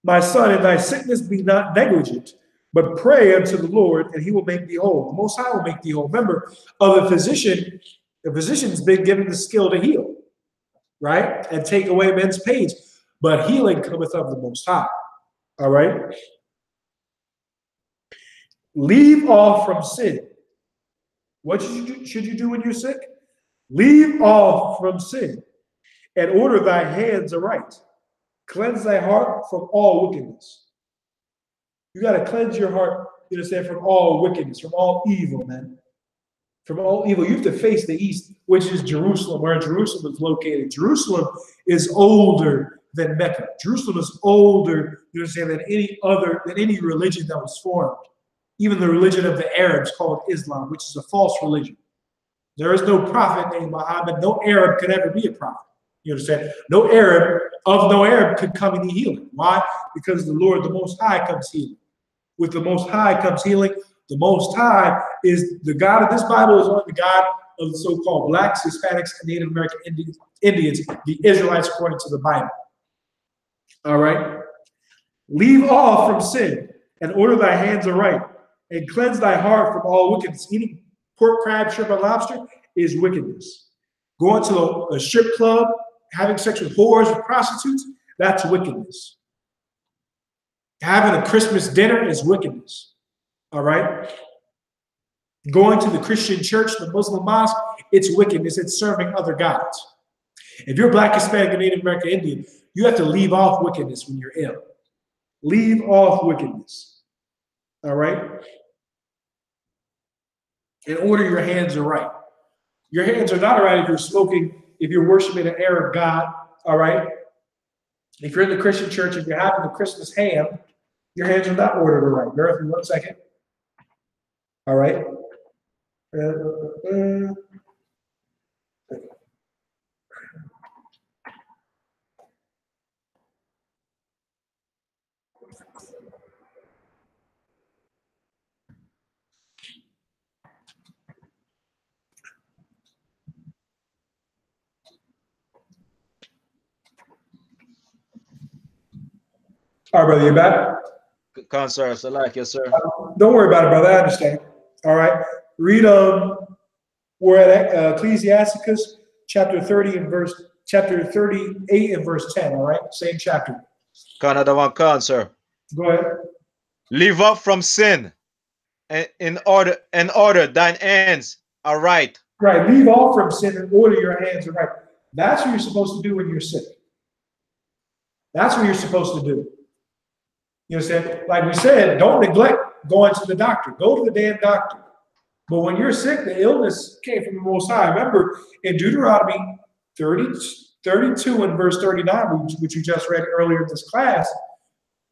My son, in thy sickness be not negligent, but pray unto the Lord, and he will make thee whole. The Most High will make thee whole. Remember, of a physician, the physician's been given the skill to heal, right? And take away men's pains. But healing cometh of the Most High. All right. Leave off from sin. What should you do when you're sick? Leave off from sin and order thy hands aright. Cleanse thy heart from all wickedness. You got to cleanse your heart, you understand, from all wickedness, from all evil, man. From all evil. You have to face the east, which is Jerusalem, where Jerusalem is located. Jerusalem is older than Mecca. Jerusalem is older, you understand, than any religion that was formed. Even the religion of the Arabs called Islam, which is a false religion. There is no prophet named Muhammad. No Arab could ever be a prophet. You understand? No Arab could come and heal him. Why? Because the Lord, the Most High, comes healing. With the Most High comes healing. The Most High is the God of this Bible, is only the God of the so-called blacks, Hispanics, and Native American Indians, the Israelites, according to the Bible. All right? Leave off from sin and order thy hands aright and cleanse thy heart from all wickedness. Eating pork, crab, shrimp, and lobster is wickedness. Going to a strip club, having sex with whores and prostitutes, that's wickedness. Having a Christmas dinner is wickedness. All right? Going to the Christian church, the Muslim mosque, it's wickedness. It's serving other gods. If you're Black, Hispanic, and Native American Indian, you have to leave off wickedness when you're ill. Leave off wickedness. All right? And order your hands aright. Your hands are not right if you're smoking, if you're worshiping an Arab god. All right? If you're in the Christian church, if you're having the Christmas ham, your hands are not ordered aright. Bear with me 1 second. All right? All right, brother, you back? Sir, yes, sir. Don't worry about it, brother. I understand. All right. Read we're at Ecclesiasticus chapter 38 and verse 10. All right, same chapter. Another one, sir. Go ahead. Leave off from sin, and in order thine hands are right. Right. Leave off from sin and order your hands are right. That's what you're supposed to do when you're sick. That's what you're supposed to do. You understand? Like we said, don't neglect going to the doctor. Go to the damn doctor. But when you're sick, the illness came from the Most High. Remember, in Deuteronomy 32 and verse 39, which you just read earlier in this class,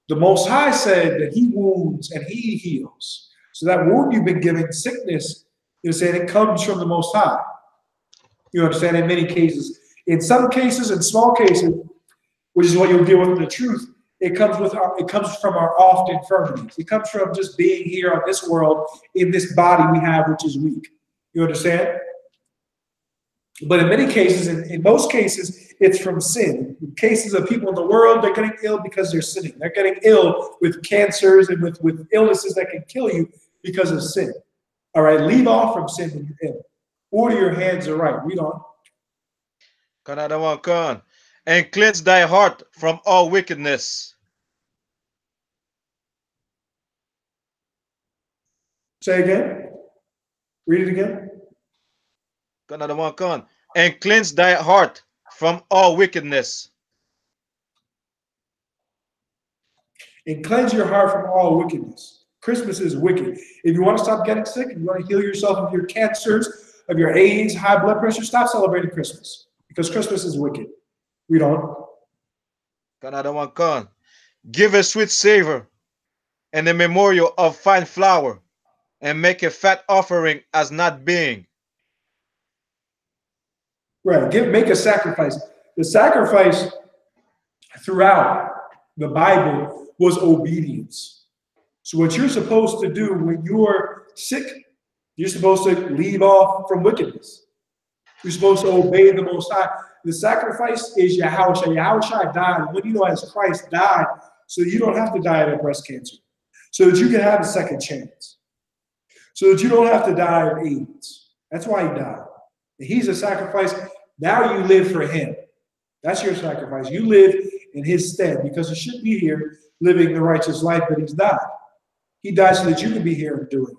the Most High said that he wounds and he heals. So that wound you've been given, sickness, you saying it comes from the Most High. You understand? In many cases. In some cases, in small cases, which is what you'll deal with in the truth, it comes from our oft infirmities. It comes from just being here on this world in this body we have, which is weak. You understand? But in many cases, in most cases, it's from sin. In cases of people in the world, they're getting ill because they're sinning. They're getting ill with cancers and with illnesses that can kill you because of sin. All right, leave off from sin when you're ill. Order your hands aright. Read on. Another one, and cleanse thy heart from all wickedness. Say again. Read it again. Another one, and cleanse thy heart from all wickedness. And cleanse your heart from all wickedness. Christmas is wicked. If you want to stop getting sick, if you want to heal yourself of your cancers, of your AIDS, high blood pressure, stop celebrating Christmas. Because Christmas is wicked. Read on. Another one, give a sweet savor and a memorial of fine flour, and make a fat offering as not being. Right. Make a sacrifice. The sacrifice throughout the Bible was obedience. So what you're supposed to do when you're sick, you're supposed to leave off from wickedness. You're supposed to obey the Most High. The sacrifice is Yahushua. Yahushua died. What do you know, as Christ died, so you don't have to die of breast cancer, so that you can have a second chance, so that you don't have to die of AIDS. That's why he died. And he's a sacrifice. Now you live for him. That's your sacrifice. You live in his stead, because he should be here living the righteous life, but he's not. He died so that you can be here and do it.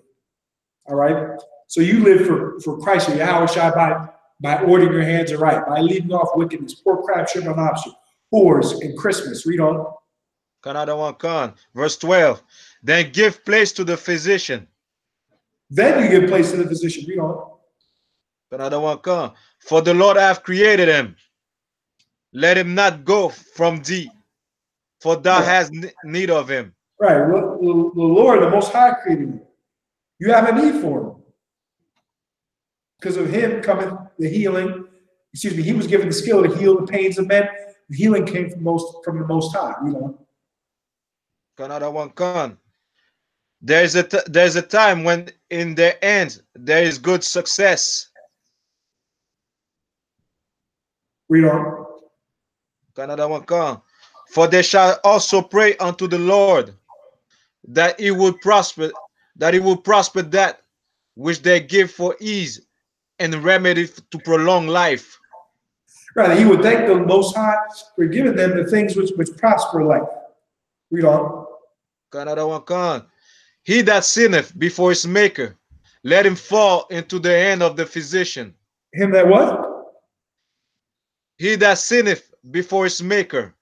All right? So you live for Christ, or Yahushua, by ordering your hands aright, by leaving off wickedness, pork, crab, shrimp, and lobster, whores, and Christmas. Read on. Another one, verse 12. Then give place to the physician. Then you give place to the physician. Read on. Another one, for the Lord hath created him. let him not go from thee, for thou Right. hast need of him. Right. Well, the Lord, the Most High, created you. You have a need for him. Because of him coming the healing. Excuse me. He was given the skill to heal the pains of men. The healing came from the Most High. You know. Another one come. There's a time when in the end there is good success. Read on. Another one come. For they shall also pray unto the Lord that he would prosper, that which they give for ease and remedy to prolong life. Right. He would thank the Most High for giving them the things which prosper life. Read on. Another one come. He that sinneth before his maker, let him fall into the hand of the physician. Him that what? He that sinneth before his maker,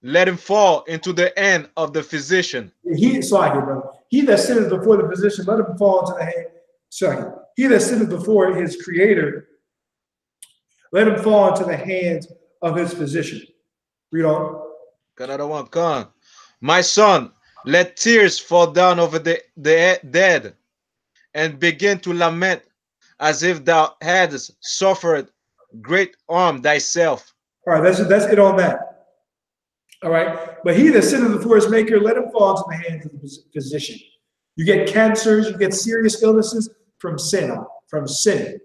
let him fall into the hand of the physician. Sorry, brother. He that sitteth before the physician, let him fall into the hand. Sorry. He that sitteth before his creator, let him fall into the hands of his physician. Read on. Another one come. My son, let tears fall down over the dead, and begin to lament as if thou hadst suffered great harm thyself. All right, that's it on that. All right. But he that sitteth before his maker, let him fall into the hands of the physician. You get cancers, you get serious illnesses from sin, from sin.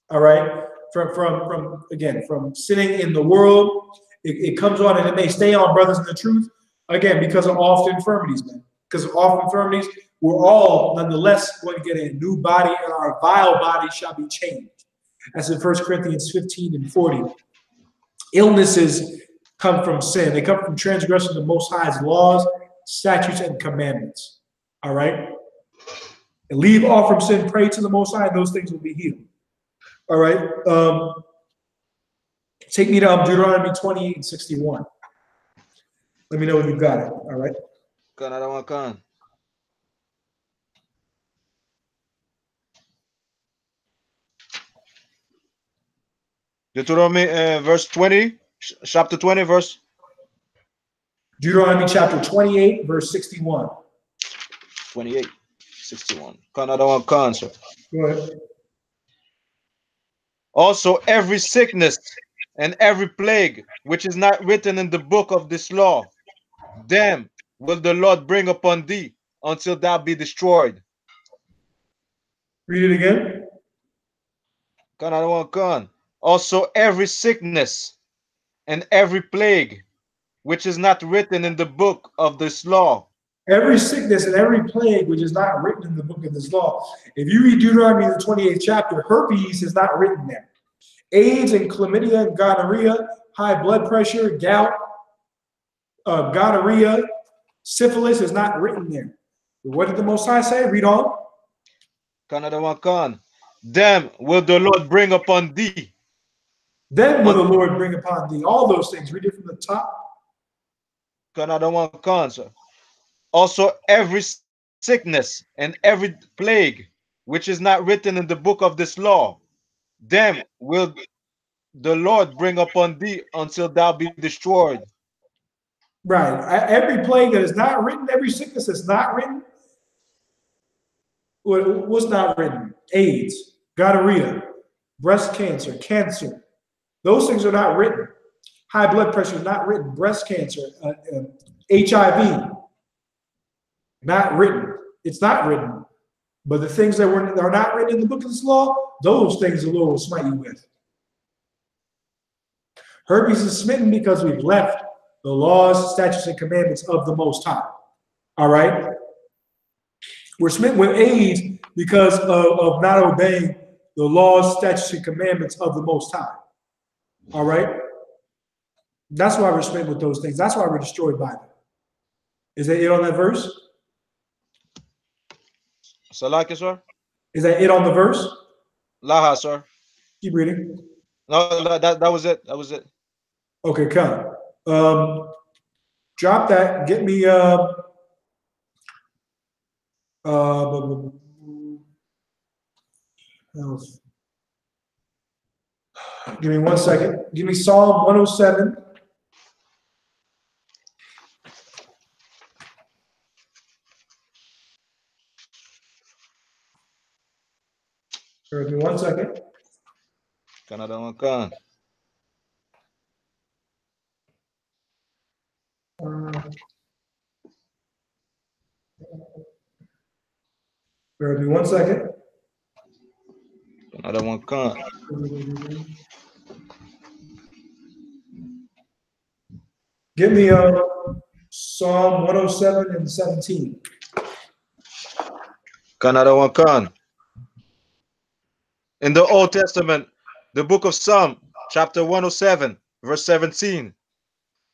All right. From sinning in the world. It comes on and it may stay on, brothers, in the truth. Again, because of oft infirmities, man. Because of oft infirmities, we're all nonetheless going to get a new body, and our vile body shall be changed. That's in 1 Corinthians 15 and 40. Illnesses come from sin. They come from transgression of the Most High's laws, statutes, and commandments. All right? And leave off from sin, pray to the Most High, and those things will be healed. All right? Take me to Deuteronomy 28 and 61. Let me know when you've got it. All right? Another one come. Deuteronomy verse 20, chapter 20, verse Deuteronomy chapter 28, verse 61. 28, 61. Another one come, sir. Go ahead. Also, every sickness and every plague which is not written in the book of this law, them will the Lord bring upon thee until thou be destroyed. Read it again. Another one come. Also, every sickness and every plague which is not written in the book of this law. Every sickness and every plague which is not written in the book of this law. If you read Deuteronomy, the 28th chapter, herpes is not written there. AIDS and chlamydia and gonorrhea, high blood pressure, gout, gonorrhea, syphilis is not written there. But what did the Most High say? Read on. Another one come. Them will the Lord bring upon thee. Then will the Lord bring upon thee all those things. Read it from the top. Another one comes. Also, every sickness and every plague which is not written in the book of this law, them will the Lord bring upon thee until thou be destroyed. Right. Every plague that is not written, every sickness that's not written, what's not written? AIDS, gonorrhea, breast cancer, cancer. Those things are not written. High blood pressure is not written. Breast cancer, HIV, not written. It's not written. But the things that are not written in the book of this law, those things the Lord will smite you with. Herpes is smitten because we've left the laws, statutes, and commandments of the Most High. All right? We're smitten with AIDS because of not obeying the laws, statutes, and commandments of the Most High. All right? That's why we're smitten with those things. That's why we're destroyed by them. Is that it on that verse? Salaki, sir? Is that it on the verse? Laha, sir. Keep reading. No, that was it. That was it. Okay, come. Drop that. Get me Give me 1 second. Give me Psalm 107. Give me 1 second. Canada one can. Give me 1 second. Canada one can. Give me Psalm 107 and 17. Canada one can. In the Old Testament, the book of Psalm, chapter 107, verse 17.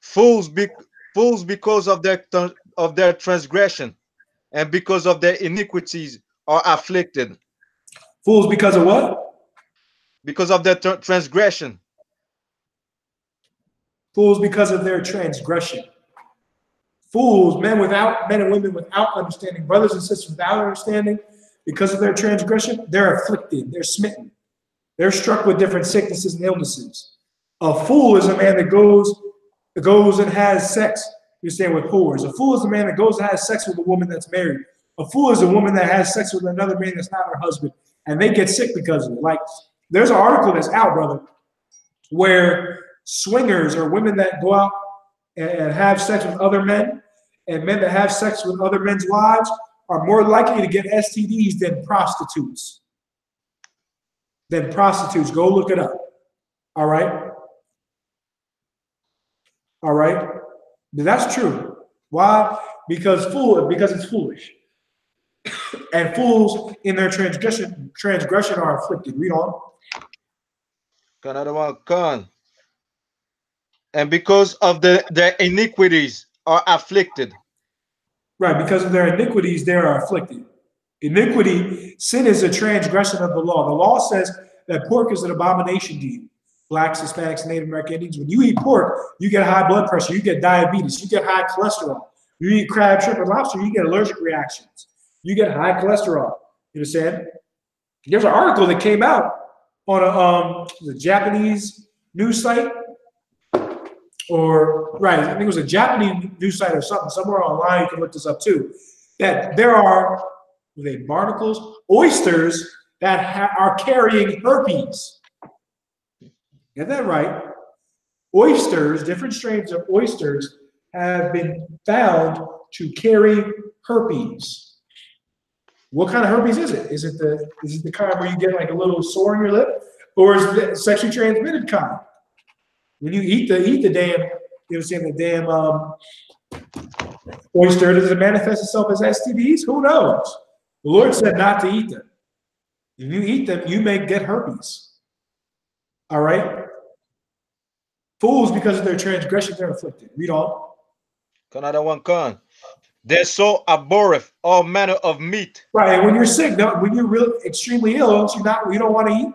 Fools because of their transgression and because of their iniquities are afflicted. Fools because of what? Because of their transgression. Fools because of their transgression. Fools, men and women without understanding, brothers and sisters without understanding, because of their transgression, they're afflicted, they're smitten. They're struck with different sicknesses and illnesses. A fool is a man that goes and has sex, you say, with whores. A fool is a man that goes and has sex with a woman that's married. A fool is a woman that has sex with another man that's not her husband, and they get sick because of it. Like, there's an article that's out, brother, where swingers or women that go out and have sex with other men, and men that have sex with other men's wives are more likely to get STDs than prostitutes. Go look it up. All right? All right? That's true. Why? Because it's foolish. And fools in their transgression are afflicted. Read on. Canada one can. And because of their iniquities are afflicted. Right, because of their iniquities, they are afflicted. Iniquity, sin is a transgression of the law. The law says that pork is an abomination to you. Blacks, Hispanics, Native American Indians. When you eat pork, you get high blood pressure, you get diabetes, you get high cholesterol. You eat crab, shrimp, and lobster, you get allergic reactions. You get high cholesterol. You understand? There's an article that came out on the Japanese news site. I think it was a Japanese news site or something, somewhere online, you can look this up too, that there are barnacles, oysters that are carrying herpes. Get that right. Oysters, different strains of oysters have been found to carry herpes. What kind of herpes is it? Is it the kind where you get like a little sore on your lip? Or is it the sexually transmitted kind? When you eat the damn, you know, saying the damn oyster, does it manifest itself as STDs? Who knows? The Lord said not to eat them. If you eat them, you may get herpes. All right? Fools, because of their transgression, they're afflicted. Read on. Canada one can. Their soul abhorreth all manner of meat. Right, and when you're sick, when you're real extremely ill, you don't want to eat.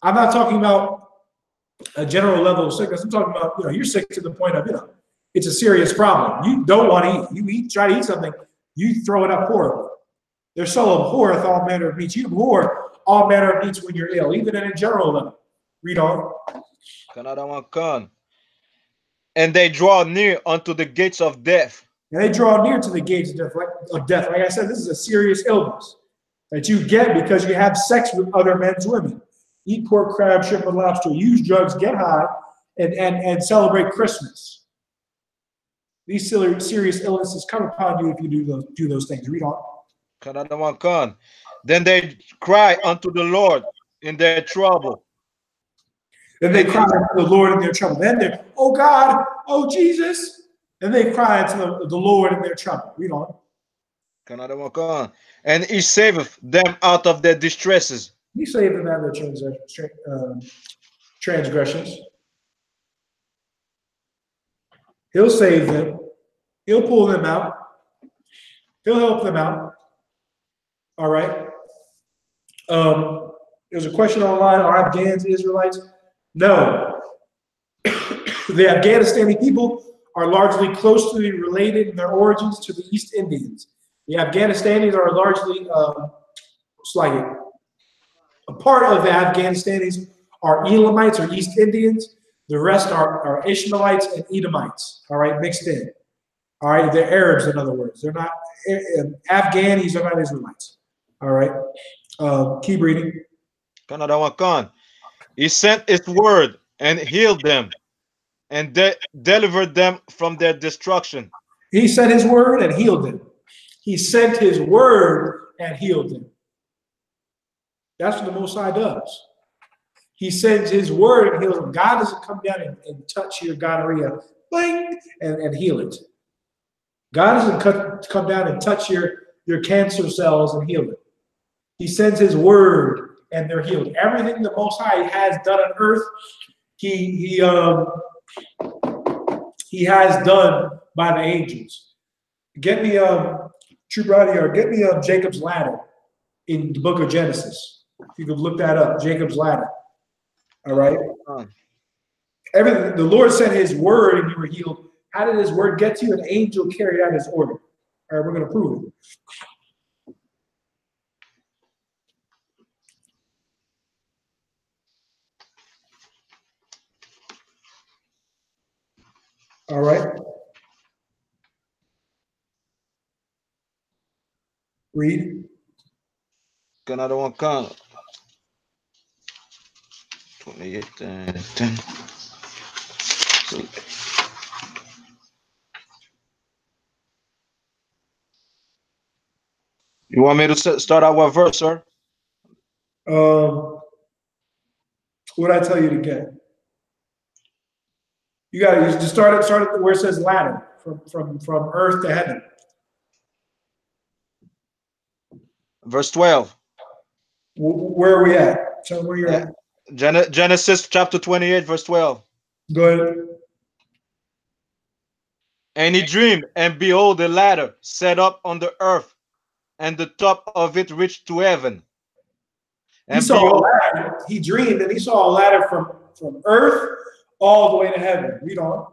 I'm not talking about a general level of sickness. I'm talking about, you're sick to the point of, it's a serious problem. You don't want to eat. You try to eat something, you throw it up horribly. Their soul abhorreth all manner of meats. You abhor all manner of meats when you're ill, even at a general level. Read on. Canada one can. And they draw near unto the gates of death. And they draw near to the gates of death. Like I said, this is a serious illness that you get because you have sex with other men's women. Eat pork, crab, shrimp, and lobster. Use drugs, get high, and celebrate Christmas. These serious illnesses come upon you if you do those things. Read on. Canada one can. Then they cry unto the Lord in their trouble. Then they cry unto the Lord in their trouble. Then they're, oh God, oh Jesus. Then they cry unto the Lord in their trouble. Read on. Canada one can. And he saveth them out of their distresses. He saved them out of their transgressions. He'll save them. He'll pull them out. He'll help them out. All right. There's a question online. Are Afghans Israelites? No. The Afghanistani people are largely closely related in their origins to the East Indians. The Afghanistanis are largely a part of the Afghanistanis are Elamites or East Indians. The rest are Ishmaelites and Edomites, all right, mixed in. All right, they're Arabs, in other words. They're not Afghanis, they're not Israelites. All right, keep reading. Another one, con. He sent his word and healed them and delivered them from their destruction. He sent his word and healed them. He sent his word and healed them. That's what the Most High does. He sends his word and heals them. God doesn't come down and touch your gonorrhea, bling, and heal it. God doesn't come down and touch your cancer cells and heal it. He sends his word and they're healed. Everything the Most High has done on earth, he has done by the angels. Get me True Brother, or get me Jacob's ladder in the book of Genesis. If you could look that up, Jacob's ladder. All right. Everything the Lord sent his word and you were healed. How did his word get to you? An angel carried out his order. All right, we're going to prove it. All right. Read. Another one, con. 28 and 10. You want me to start out what verse, sir? What did I tell you to get? You got to just start at where it says ladder, from earth to heaven. Verse 12. Where are we at? Tell me where you're at. Genesis chapter 28, verse 12. Go ahead. And he dreamed, and behold, a ladder set up on the earth, and the top of it reached to heaven. And he saw a ladder. He dreamed, and he saw a ladder from earth all the way to heaven. Read on.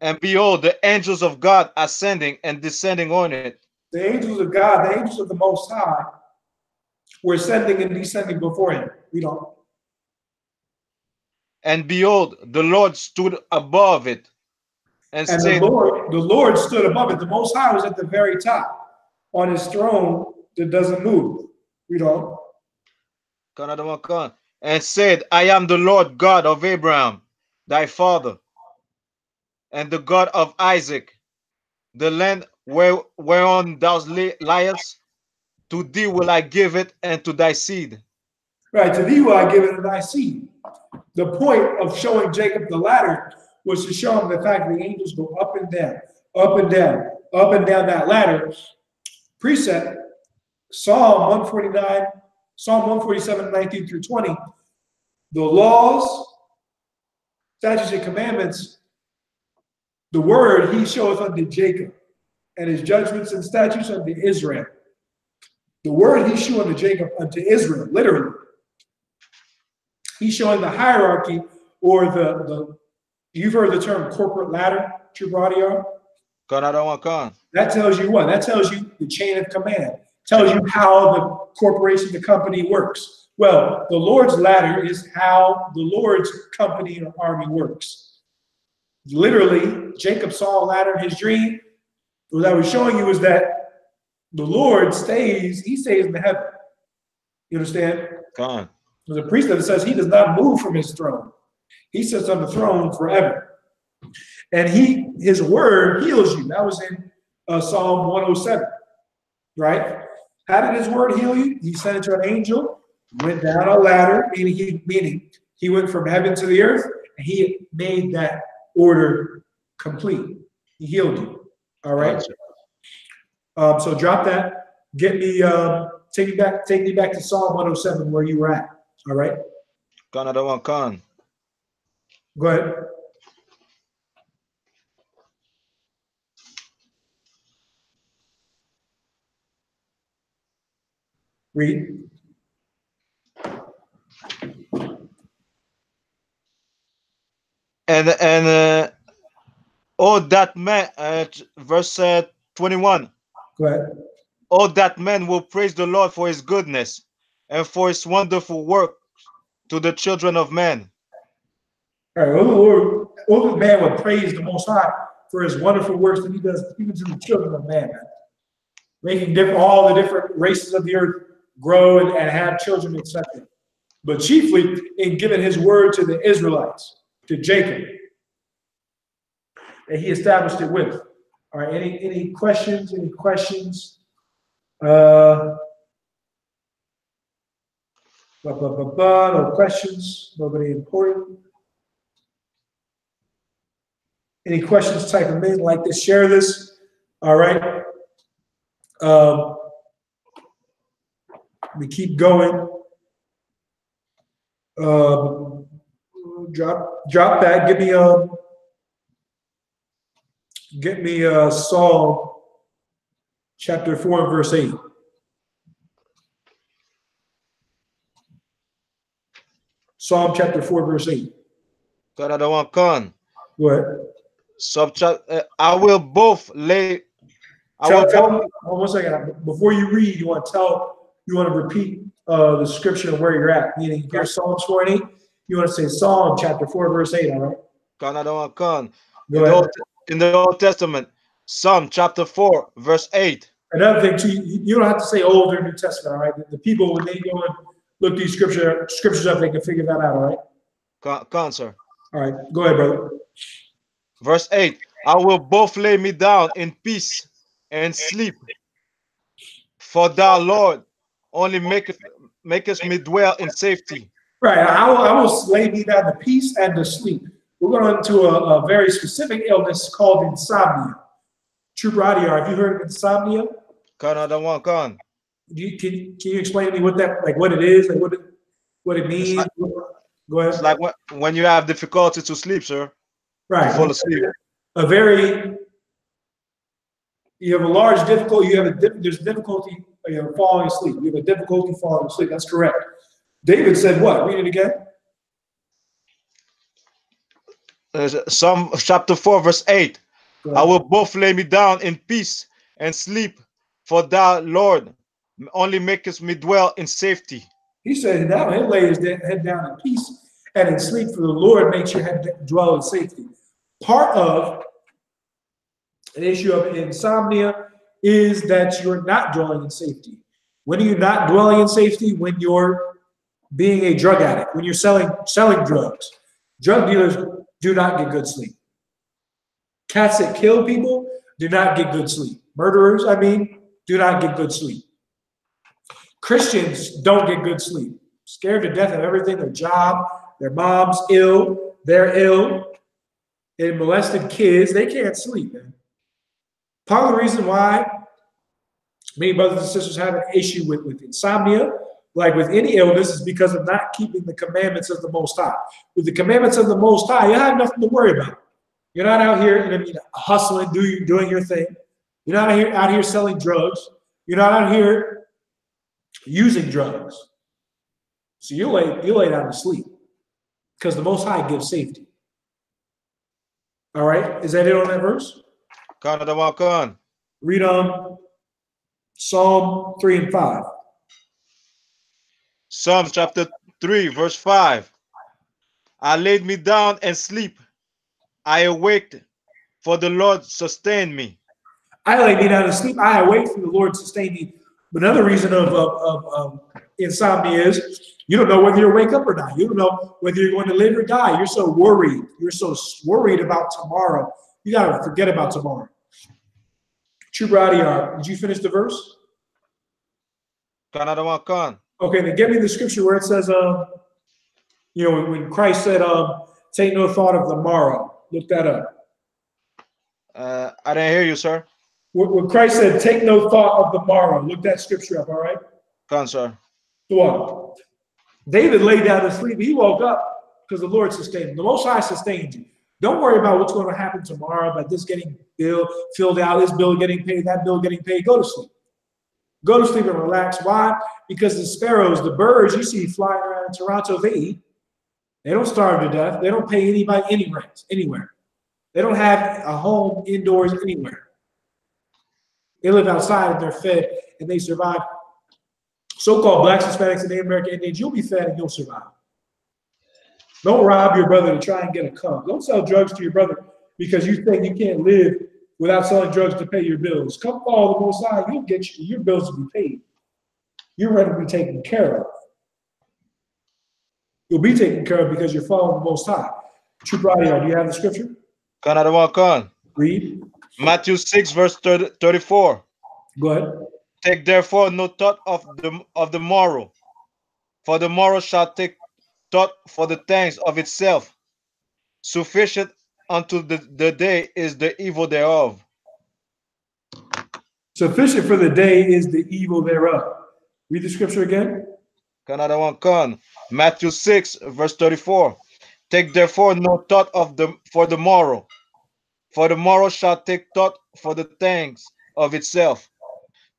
And behold, the angels of God ascending and descending on it. The angels of God, the angels of the Most High, were ascending and descending before him. Read on. And behold, the Lord stood above it, and said, the Lord stood above it. The Most High was at the very top on his throne that doesn't move. Read on. And said, I am the Lord God of Abraham, thy father, and the God of Isaac. The land whereon thou liest, to thee will I give it, and to thy seed. Right, to thee will I give it, and thy seed. The point of showing Jacob the ladder was to show him the fact that the angels go up and down, up and down, up and down that ladder. Precept, Psalm 149, Psalm 147, 19 through 20. The laws, statutes, and commandments, the word he showeth unto Jacob, and his judgments and statutes unto Israel. The word he shewed unto Jacob, unto Israel, literally. He's showing the hierarchy, or the you've heard the term corporate ladder, True Audio? That tells you what? That tells you the chain of command. Tells you how the corporation, the company works. Well, the Lord's ladder is how the Lord's company or army works. Literally, Jacob saw a ladder in his dream. What I was showing you is that the Lord stays in the heaven. You understand? God. There's a priest that says he does not move from his throne. He sits on the throne forever. And his word heals you. That was in Psalm 107, right? How did his word heal you? He sent it to an angel, went down a ladder, meaning he went from heaven to the earth, and he made that order complete. He healed you. All right. So drop that. Get me take me back to Psalm 107 where you were at. All right. Go ahead. Read. And oh, that man, verse 21. Go ahead. Oh, that man will praise the Lord for his goodness and for his wonderful work to the children of men. All right, the man would praise the Most High for his wonderful works that he does even to the children of man, making all the different races of the earth grow and have children, etc. But chiefly in giving his word to the Israelites, to Jacob, that he established it with. All right, any questions? Any questions? No questions. Nobody important. Any questions? Type them in. Like this. Share this. All right. We keep going. Drop that. Get me Psalm chapter 4 and verse 8. Psalm chapter 4 verse 8. God, I don't want con. Go ahead. I will both lay. One second. Before you read, you want to repeat the scripture of where you're at. Meaning, here's Psalms 4 and 8. You want to say Psalm chapter 4 verse 8. All right. Con, I don't want con. Go ahead. In the Old Testament, Psalm chapter 4 verse 8. Another thing too, you don't have to say Old or New Testament. All right. The people, when they go and look these scriptures up, they can figure that out. All right. Con, sir. All right. Go ahead, brother. Verse 8. I will both lay me down in peace and sleep. For thou, Lord, only makest me dwell in safety. Right. I will lay me down to peace and to sleep. We're going into a very specific illness called insomnia. True brother, have you heard of insomnia? Con, I don't want con. Can you explain to me what it is, and what it means? Go ahead. It's like when you have difficulty to sleep, sir. Right. To fall asleep. You have a large difficulty. There's difficulty falling asleep. You have a difficulty falling asleep. That's correct. David said what? Read it again. Psalm chapter 4 verse 8. I will both lay me down in peace and sleep, for thou, Lord, only makest me dwell in safety. He said, now he'll lay his head down in peace and in sleep, for the Lord makes your head dwell in safety. Part of an issue of insomnia is that you're not dwelling in safety. When are you not dwelling in safety? When you're being a drug addict, when you're selling drugs. Drug dealers do not get good sleep. Cats that kill people do not get good sleep. Murderers, do not get good sleep. Christians don't get good sleep. Scared to death of everything, their job, their mom's ill, they're ill. They molested kids, they can't sleep, man. Part of the reason why many brothers and sisters have an issue with insomnia, like with any illness, is because of not keeping the commandments of the Most High. With the commandments of the Most High, you have nothing to worry about. You're not out here hustling, doing your thing. You're not out here selling drugs. You're not out here using drugs. So you lay down to sleep because the Most High gives safety. All right, is that it on that verse? Read Psalm 3 and 5. Psalm chapter 3 verse 5. I laid me down and sleep. I awaked, for the Lord sustained me. I lay me down to sleep. I awake, for the Lord sustained me. But another reason of insomnia is you don't know whether you'll wake up or not. You don't know whether you're going to live or die. You're so worried. You're so worried about tomorrow. You got to forget about tomorrow. True brother, did you finish the verse? Okay, then give me the scripture where it says, when Christ said, take no thought of the morrow. Look that up. I didn't hear you, sir. When Christ said, take no thought of the morrow. Look that scripture up, all right? Sir. What? David lay down to sleep. He woke up because the Lord sustained him. The Most High sustained you. Don't worry about what's going to happen tomorrow, about this getting filled out, this bill getting paid, that bill getting paid. Go to sleep. Go to sleep and relax. Why? Because the sparrows, the birds you see flying around in Toronto, they eat. They don't starve to death. They don't pay anybody any rent anywhere. They don't have a home indoors anywhere. They live outside and they're fed and they survive So-called blacks, Hispanics, and Native American Indians, you'll be fed and you'll survive. Don't rob your brother to try and get a come. Don't sell drugs to your brother because you think you can't live without selling drugs to pay your bills. Come follow the Most High, you'll get your bills will be paid. You're ready to be taken care of. You'll be taken care of because you're following the Most High. True Audio, do you have the scripture? Read. Matthew 6, verse 34. Go ahead. Take therefore no thought of the morrow, for the morrow shall take thought for the things of itself. Sufficient unto the day is the evil thereof. Sufficient for the day is the evil thereof. Read the scripture again. Matthew 6, verse 34. Take therefore no thought for the morrow, for the morrow shall take thought for the things of itself.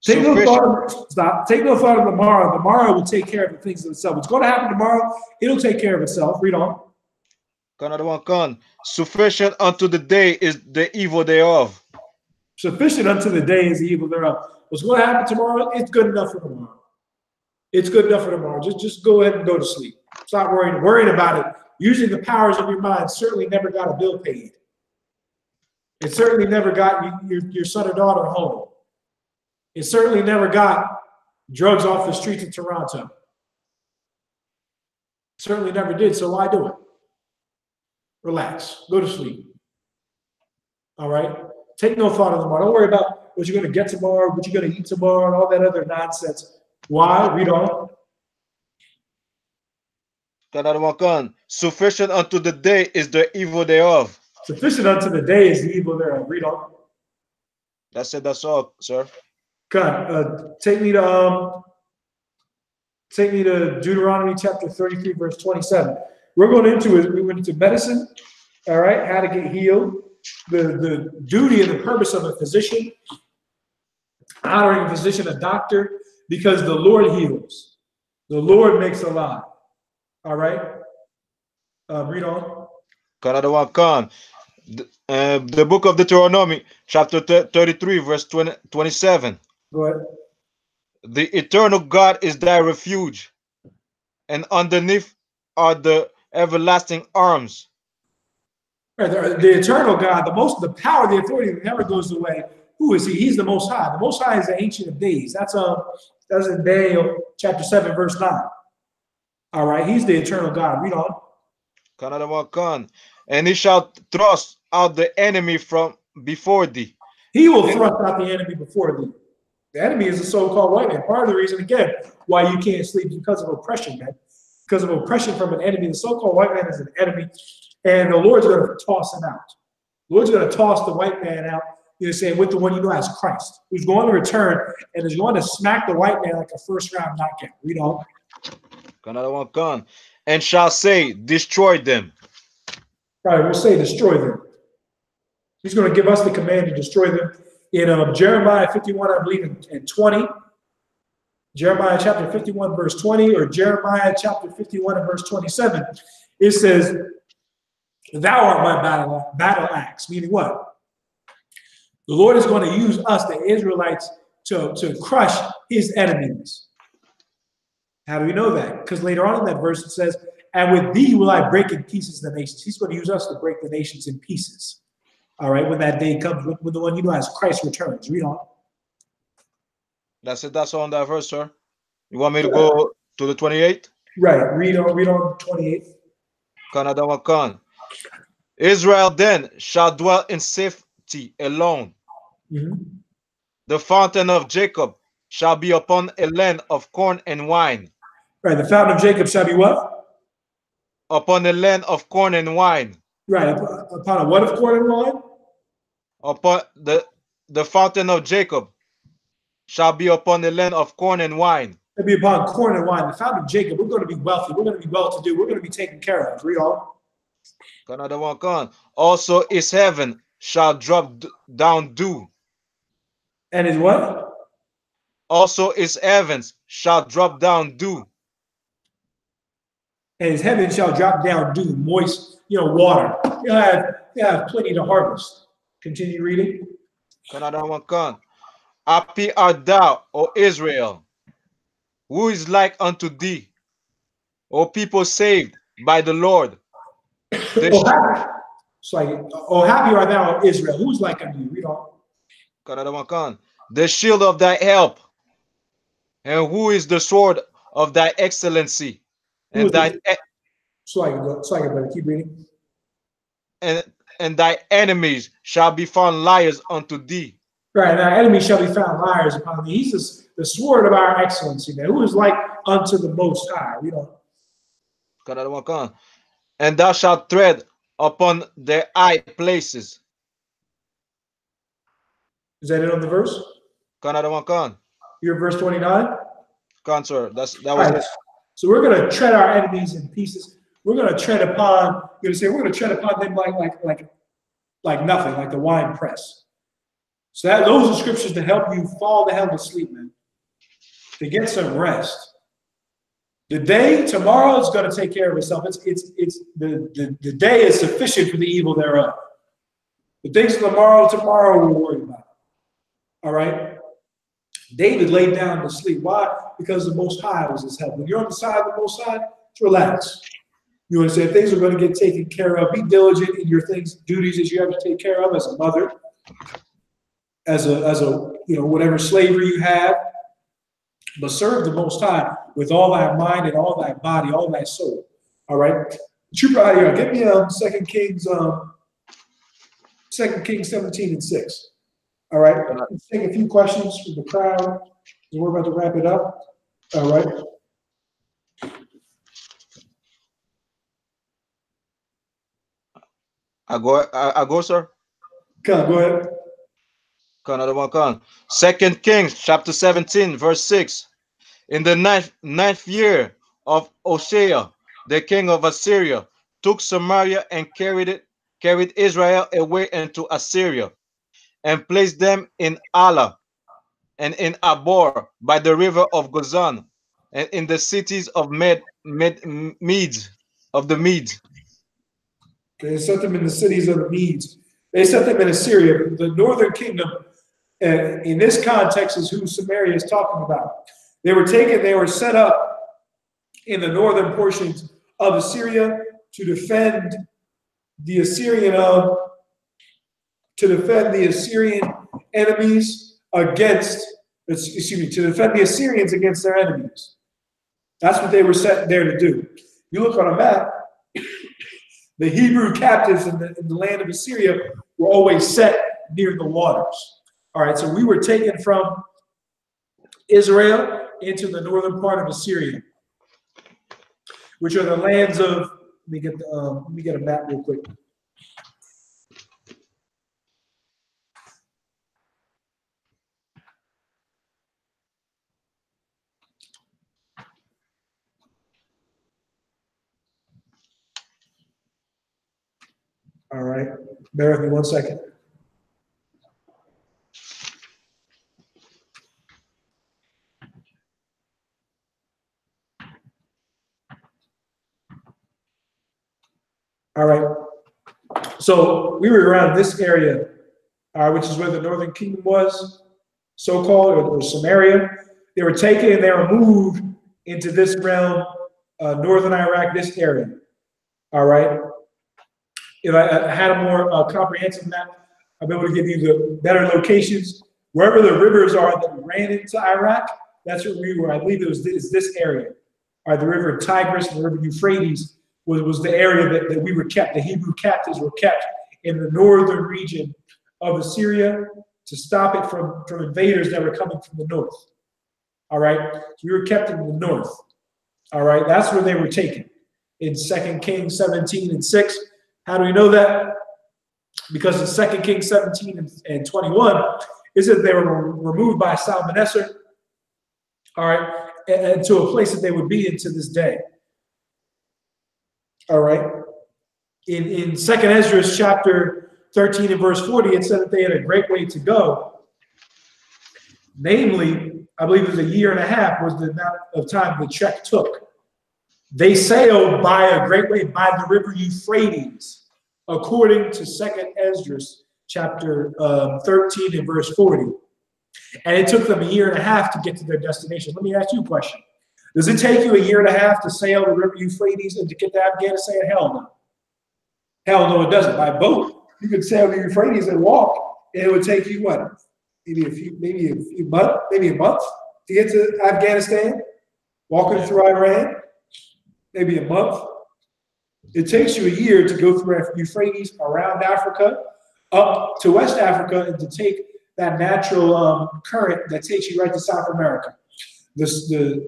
Take no thought. Stop. Take no thought of the morrow. The morrow will take care of the things of itself. What's going to happen tomorrow? It'll take care of itself. Read on. Sufficient unto the day is the evil thereof. Sufficient unto the day is the evil thereof. What's going to happen tomorrow? It's good enough for tomorrow. It's good enough for tomorrow. Just go ahead and go to sleep. Stop worrying about it. Using the powers of your mind certainly never got a bill paid. It certainly never got your son or daughter home. It certainly never got drugs off the streets of Toronto. Certainly never did, so why do it? Relax. Go to sleep. All right? Take no thought of tomorrow. Don't worry about what you're going to get tomorrow, what you're going to eat tomorrow, and all that other nonsense. Why? Read on. Sufficient unto the day is the evil thereof. Sufficient unto the day is the evil thereof. Read on. That's it. That's all, sir. God, take me to Deuteronomy chapter 33, verse 27. We went into medicine, all right, how to get healed, the duty and the purpose of a physician, honoring a physician, a doctor, because the Lord heals. The Lord makes alive. All right? Read on. The book of Deuteronomy, chapter 33, verse 27. Go ahead. The eternal God is thy refuge, and underneath are the everlasting arms. Right, the eternal God, the power, the authority that never goes away. Who is he? He's the Most High. The Most High is the Ancient of Days. That's in Daniel chapter 7, verse 9. All right, he's the eternal God. Read on. And he shall thrust out the enemy from before thee. He will thrust out the enemy before thee. The enemy is the so-called white man. Part of the reason, again, why you can't sleep is because of oppression, man. Because of oppression from an enemy. The so-called white man is an enemy, and the Lord's going to toss him out. The Lord's going to toss the white man out, saying with the one you know as Christ, who's going to return and is going to smack the white man like a first-round knockout. Read on. And shall say, destroy them. Right, we'll say destroy them. He's going to give us the command to destroy them. In Jeremiah 51, I believe, in 20. Jeremiah chapter 51, verse 20, or Jeremiah chapter 51 and verse 27. It says, thou art my battle axe. Meaning what? The Lord is going to use us, the Israelites, to crush his enemies. How do we know that? Because later on in that verse it says, and with thee will I break in pieces the nations. He's going to use us to break the nations in pieces. All right, when that day comes, when the one you know as Christ returns. Read on. That's it. That's all on that verse, sir. You want me to go to the 28? Right. Read on 28. Israel then shall dwell in safety alone. The fountain of Jacob shall be upon a land of corn and wine. Right. The fountain of Jacob shall be what? Upon a land of corn and wine. Right. Upon a what of corn and wine? Upon the fountain of Jacob shall be upon the land of corn and wine. It'll be upon corn and wine. The fountain of Jacob, we're going to be wealthy. We're going to be well-to-do. We're going to be taken care of. Read on. Also his heaven shall drop down dew. And his what? Also his heavens shall drop down dew. And his heaven shall drop down dew, moist, water. You'll have plenty to harvest. Continue reading. Happy art thou, O Israel. Who is like unto thee, O people saved by the Lord? Oh, happy. It's like, oh, happy art thou, Israel. Who's like unto you? Read on. The shield of thy help, and who is the sword of thy excellency, Who and is thy it? It's like, brother. Keep reading. and, and thy enemies shall be found liars unto thee. Right, and our enemies shall be found liars upon thee. He's the sword of our excellency, man. Who is like unto the Most High? You know. And thou shalt tread upon their high places. Is that it on the verse? You're verse 29? Sir, that was right. it. So we're going to tread our enemies in pieces. We're going to tread upon, we're going to tread upon them like nothing, like the wine press. So those are scriptures to help you fall the hell to sleep, man. To get some rest. The day tomorrow is going to take care of itself. The day is sufficient for the evil thereof. The things of tomorrow we'll worry about. All right. David laid down to sleep. Why? Because the Most High was his help. When you're on the side of the Most High, just relax. You understand? Things are going to get taken care of. Be diligent in your duties that you have to take care of as a mother, as a whatever slavery you have. But serve the Most High with all thy mind and all thy body, all thy soul. All right. Trooper out here, get me 2 Kings 17:6. All right. Let's take a few questions from the crowd. We're about to wrap it up. All right. I go, sir. Go ahead. 2 Kings chapter 17, verse 6. In the ninth year of Hosea, the king of Assyria, took Samaria and carried Israel away into Assyria, and placed them in Ala and in Abor by the river of Gozan, and in the cities of Medes, of the Medes. They set them in the cities of the Medes. They set them in Assyria. The northern kingdom, in this context, is who Samaria is talking about. They were set up in the northern portions of Assyria to defend the Assyrian enemies against, to defend the Assyrians against their enemies. That's what they were set there to do. You look on a map, the Hebrew captives in the land of Assyria were always set near the waters. All right, so we were taken from Israel into the northern part of Assyria, which are the lands of, let me get a map real quick. All right, bear with me 1 second. All right, so we were around this area, which is where the northern kingdom was, so-called, or Samaria. They were taken and they were moved into this realm, northern Iraq, this area. All right. If I had a more comprehensive map, I'll be able to give you the better locations. Wherever the rivers are that ran into Iraq, that's where we were. I believe it was this area. All right, the river Tigris and the river Euphrates was the area that we were kept. The Hebrew captives were kept in the northern region of Assyria to stop it from invaders that were coming from the north. All right, so we were kept in the north. All right, that's where they were taken in 2 Kings 17:6. How do we know that? Because in 2 Kings 17 and 21, it says they were removed by Salmaneser, all right, and to a place that they would be in to this day. All right. In 2nd Ezra chapter 13 and verse 40, it said that they had a great way to go. Namely, I believe it was 1.5 years was the amount of time the trek took. They sailed by a great way by the river Euphrates, according to 2nd Ezra chapter 13 and verse 40. And it took them 1.5 years to get to their destination. Let me ask you a question. Does it take you a year and a half to sail the River Euphrates and to get to Afghanistan? Hell no. Hell no, it doesn't. By boat, you could sail the Euphrates and walk, and it would take you what? Maybe a month to get to Afghanistan, walking through Iran, maybe a month. It takes you a year to go through Euphrates, around Africa, up to West Africa, and to take that natural current that takes you right to South America. The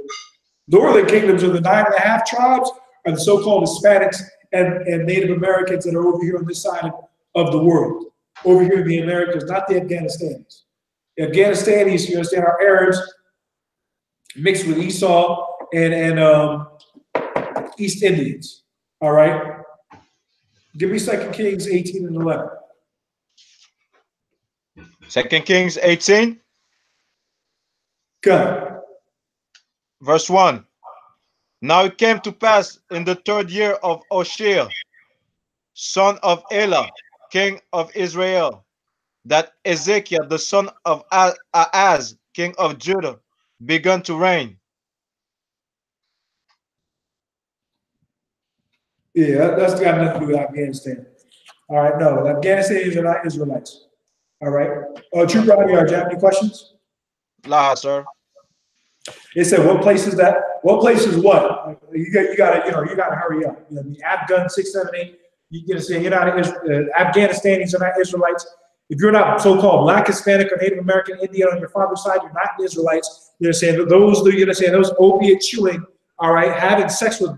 northern kingdoms of the 9.5 tribes are the so-called Hispanics and Native Americans that are over here on this side of the world. Over here in the Americas, not the Afghanistanis. The Afghanistanis, you understand, are Arabs mixed with Esau and East Indians. All right? Give me 2 Kings 18 and 11. 2 Kings 18. Go. Verse 1. Now it came to pass in the 3rd year of Hoshea, son of Elah, king of Israel, that Ezekiel, the son of Ahaz, king of Judah, began to reign. Yeah, that's got nothing to do with Afghanistan. All right, no, Afghanistanis are not Israelites. All right. True Robbie, do you have any questions? La, sir. It said, what place is that? What place is what? You gotta hurry up. You know, the Afghan 678. You gotta say you're not Afghanistanis are not Israelites. If you're not so-called Black, Hispanic, or Native American, Indian on your father's side, you're not Israelites. You're saying those opiate chewing, all right, having sex with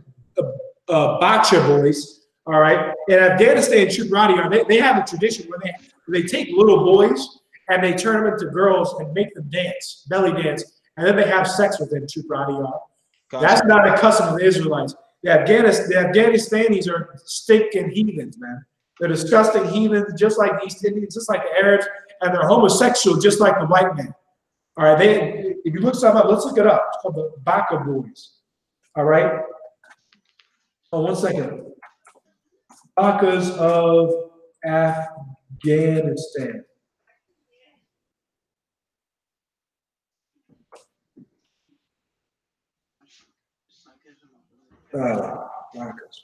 bacha boys, all right. In Afghanistan, Chubradi, they have a tradition where they take little boys and they turn them into girls and make them dance, belly dance, and then they have sex with them, Chubradi. That's not a custom of the Israelites. The Afghanistanis are stinking heathens, man. They're disgusting heathens, just like the East Indians, just like the Arabs, and they're homosexual, just like the white man. All right, if you look something up, let's look it up. It's called the Baka boys. All right. Oh, 1 second. Bakas of Afghanistan.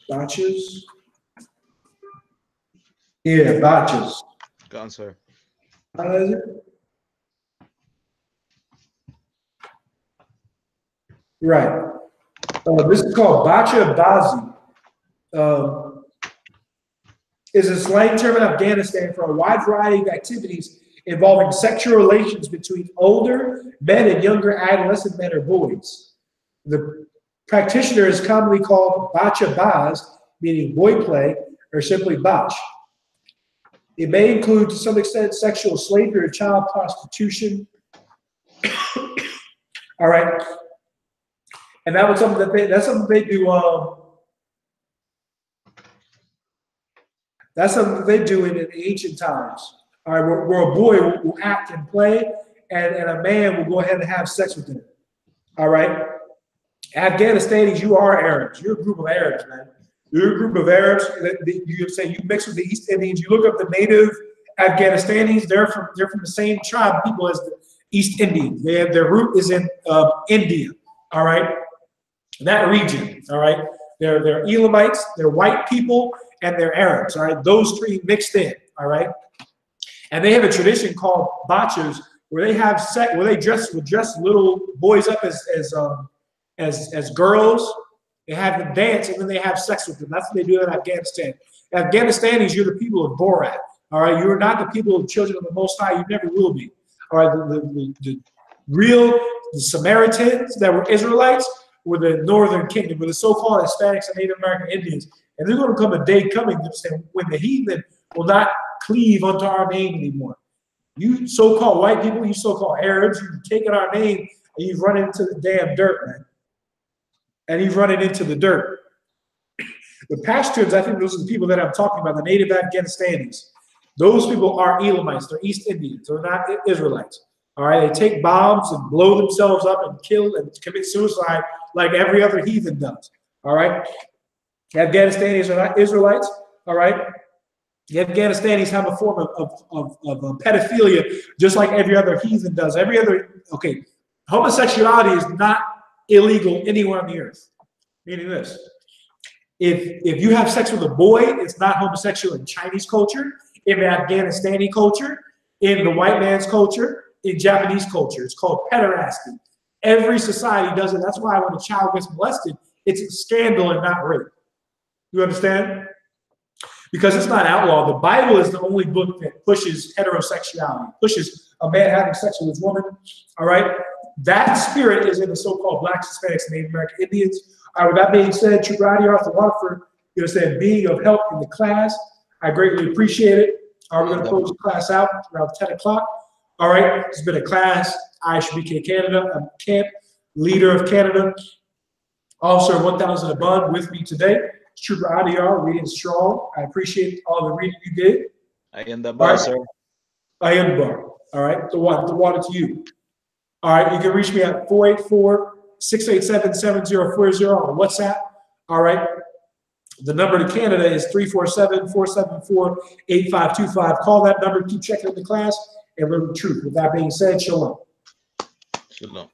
Botches. Yeah, botches. Go on, sir. How is it? Right. This is called Bacha Bazi. Is a slang term in Afghanistan for a wide variety of activities involving sexual relations between older men and younger adolescent men or boys. The practitioner is commonly called Bacha Baz, meaning boy play, or simply Bach. It may include, to some extent, sexual slavery or child prostitution. All right. And that was something that's something they do. That's something that they do in ancient times. All right, where a boy will act and play, and a man will go ahead and have sex with him. All right. Afghanistanis, you are Arabs. You're a group of Arabs, man. You're a group of Arabs. You say you mix with the East Indians. You look up the native Afghanistanis. They're from the same tribe of people as the East Indians. Their root is in India. All right, that region. All right, they're Elamites. They're white people, and they're Arabs. All right, those three mixed in. All right, and they have a tradition called bachas, where they have where they dress little boys up as girls. They have them dance, and then they have sex with them. That's what they do in Afghanistan. Afghanistanis, you're the people of Borat. All right, you're not the people of children of the Most High. You never will be. All right, the Samaritans that were Israelites were the Northern Kingdom, were the so-called Hispanics and Native American Indians. And there's going to come a day coming when the heathen will not cleave unto our name anymore. You so-called white people, you so-called Arabs, you've taken our name and you've run into the damn dirt, man. And he's running into the dirt. The Pashtuns, I think those are the people that I'm talking about, the native Afghanistanis. Those people are Elamites. They're East Indians. They're not Israelites. All right, they take bombs and blow themselves up and kill and commit suicide like every other heathen does. All right, the Afghanistanis are not Israelites. All right, the Afghanistanis have a form of pedophilia just like every other heathen does. Homosexuality is not illegal anywhere on the earth. Meaning this. If you have sex with a boy, it's not homosexual in Chinese culture, in the Afghanistani culture, in the white man's culture, in Japanese culture. It's called pederasty. Every society does it. That's why when a child gets molested, it's a scandal and not rape. You understand? Because it's not outlawed. The Bible is the only book that pushes heterosexuality, pushes a man having sex with his woman. All right? That spirit is in the so-called Blacks, Hispanics, and Native American Indians. All right, with that being said, Trooper Arthur Waterford, you understand, being of help in the class, I greatly appreciate it. All right, we're going to close the class out around 10 o'clock. All right, it's been a class, I.S.U.P.K. Canada. I'm camp leader of Canada. Officer 1000 above with me today. Trooper Adiar, reading strong. I appreciate all the reading you did. I am the bar, sir. I am the bar. All right, the water to you. All right, you can reach me at 484-687-7040 on WhatsApp. All right. The number to Canada is 347-474-8525. Call that number, keep checking in the class, and learn the truth. With that being said, shalom. Shalom.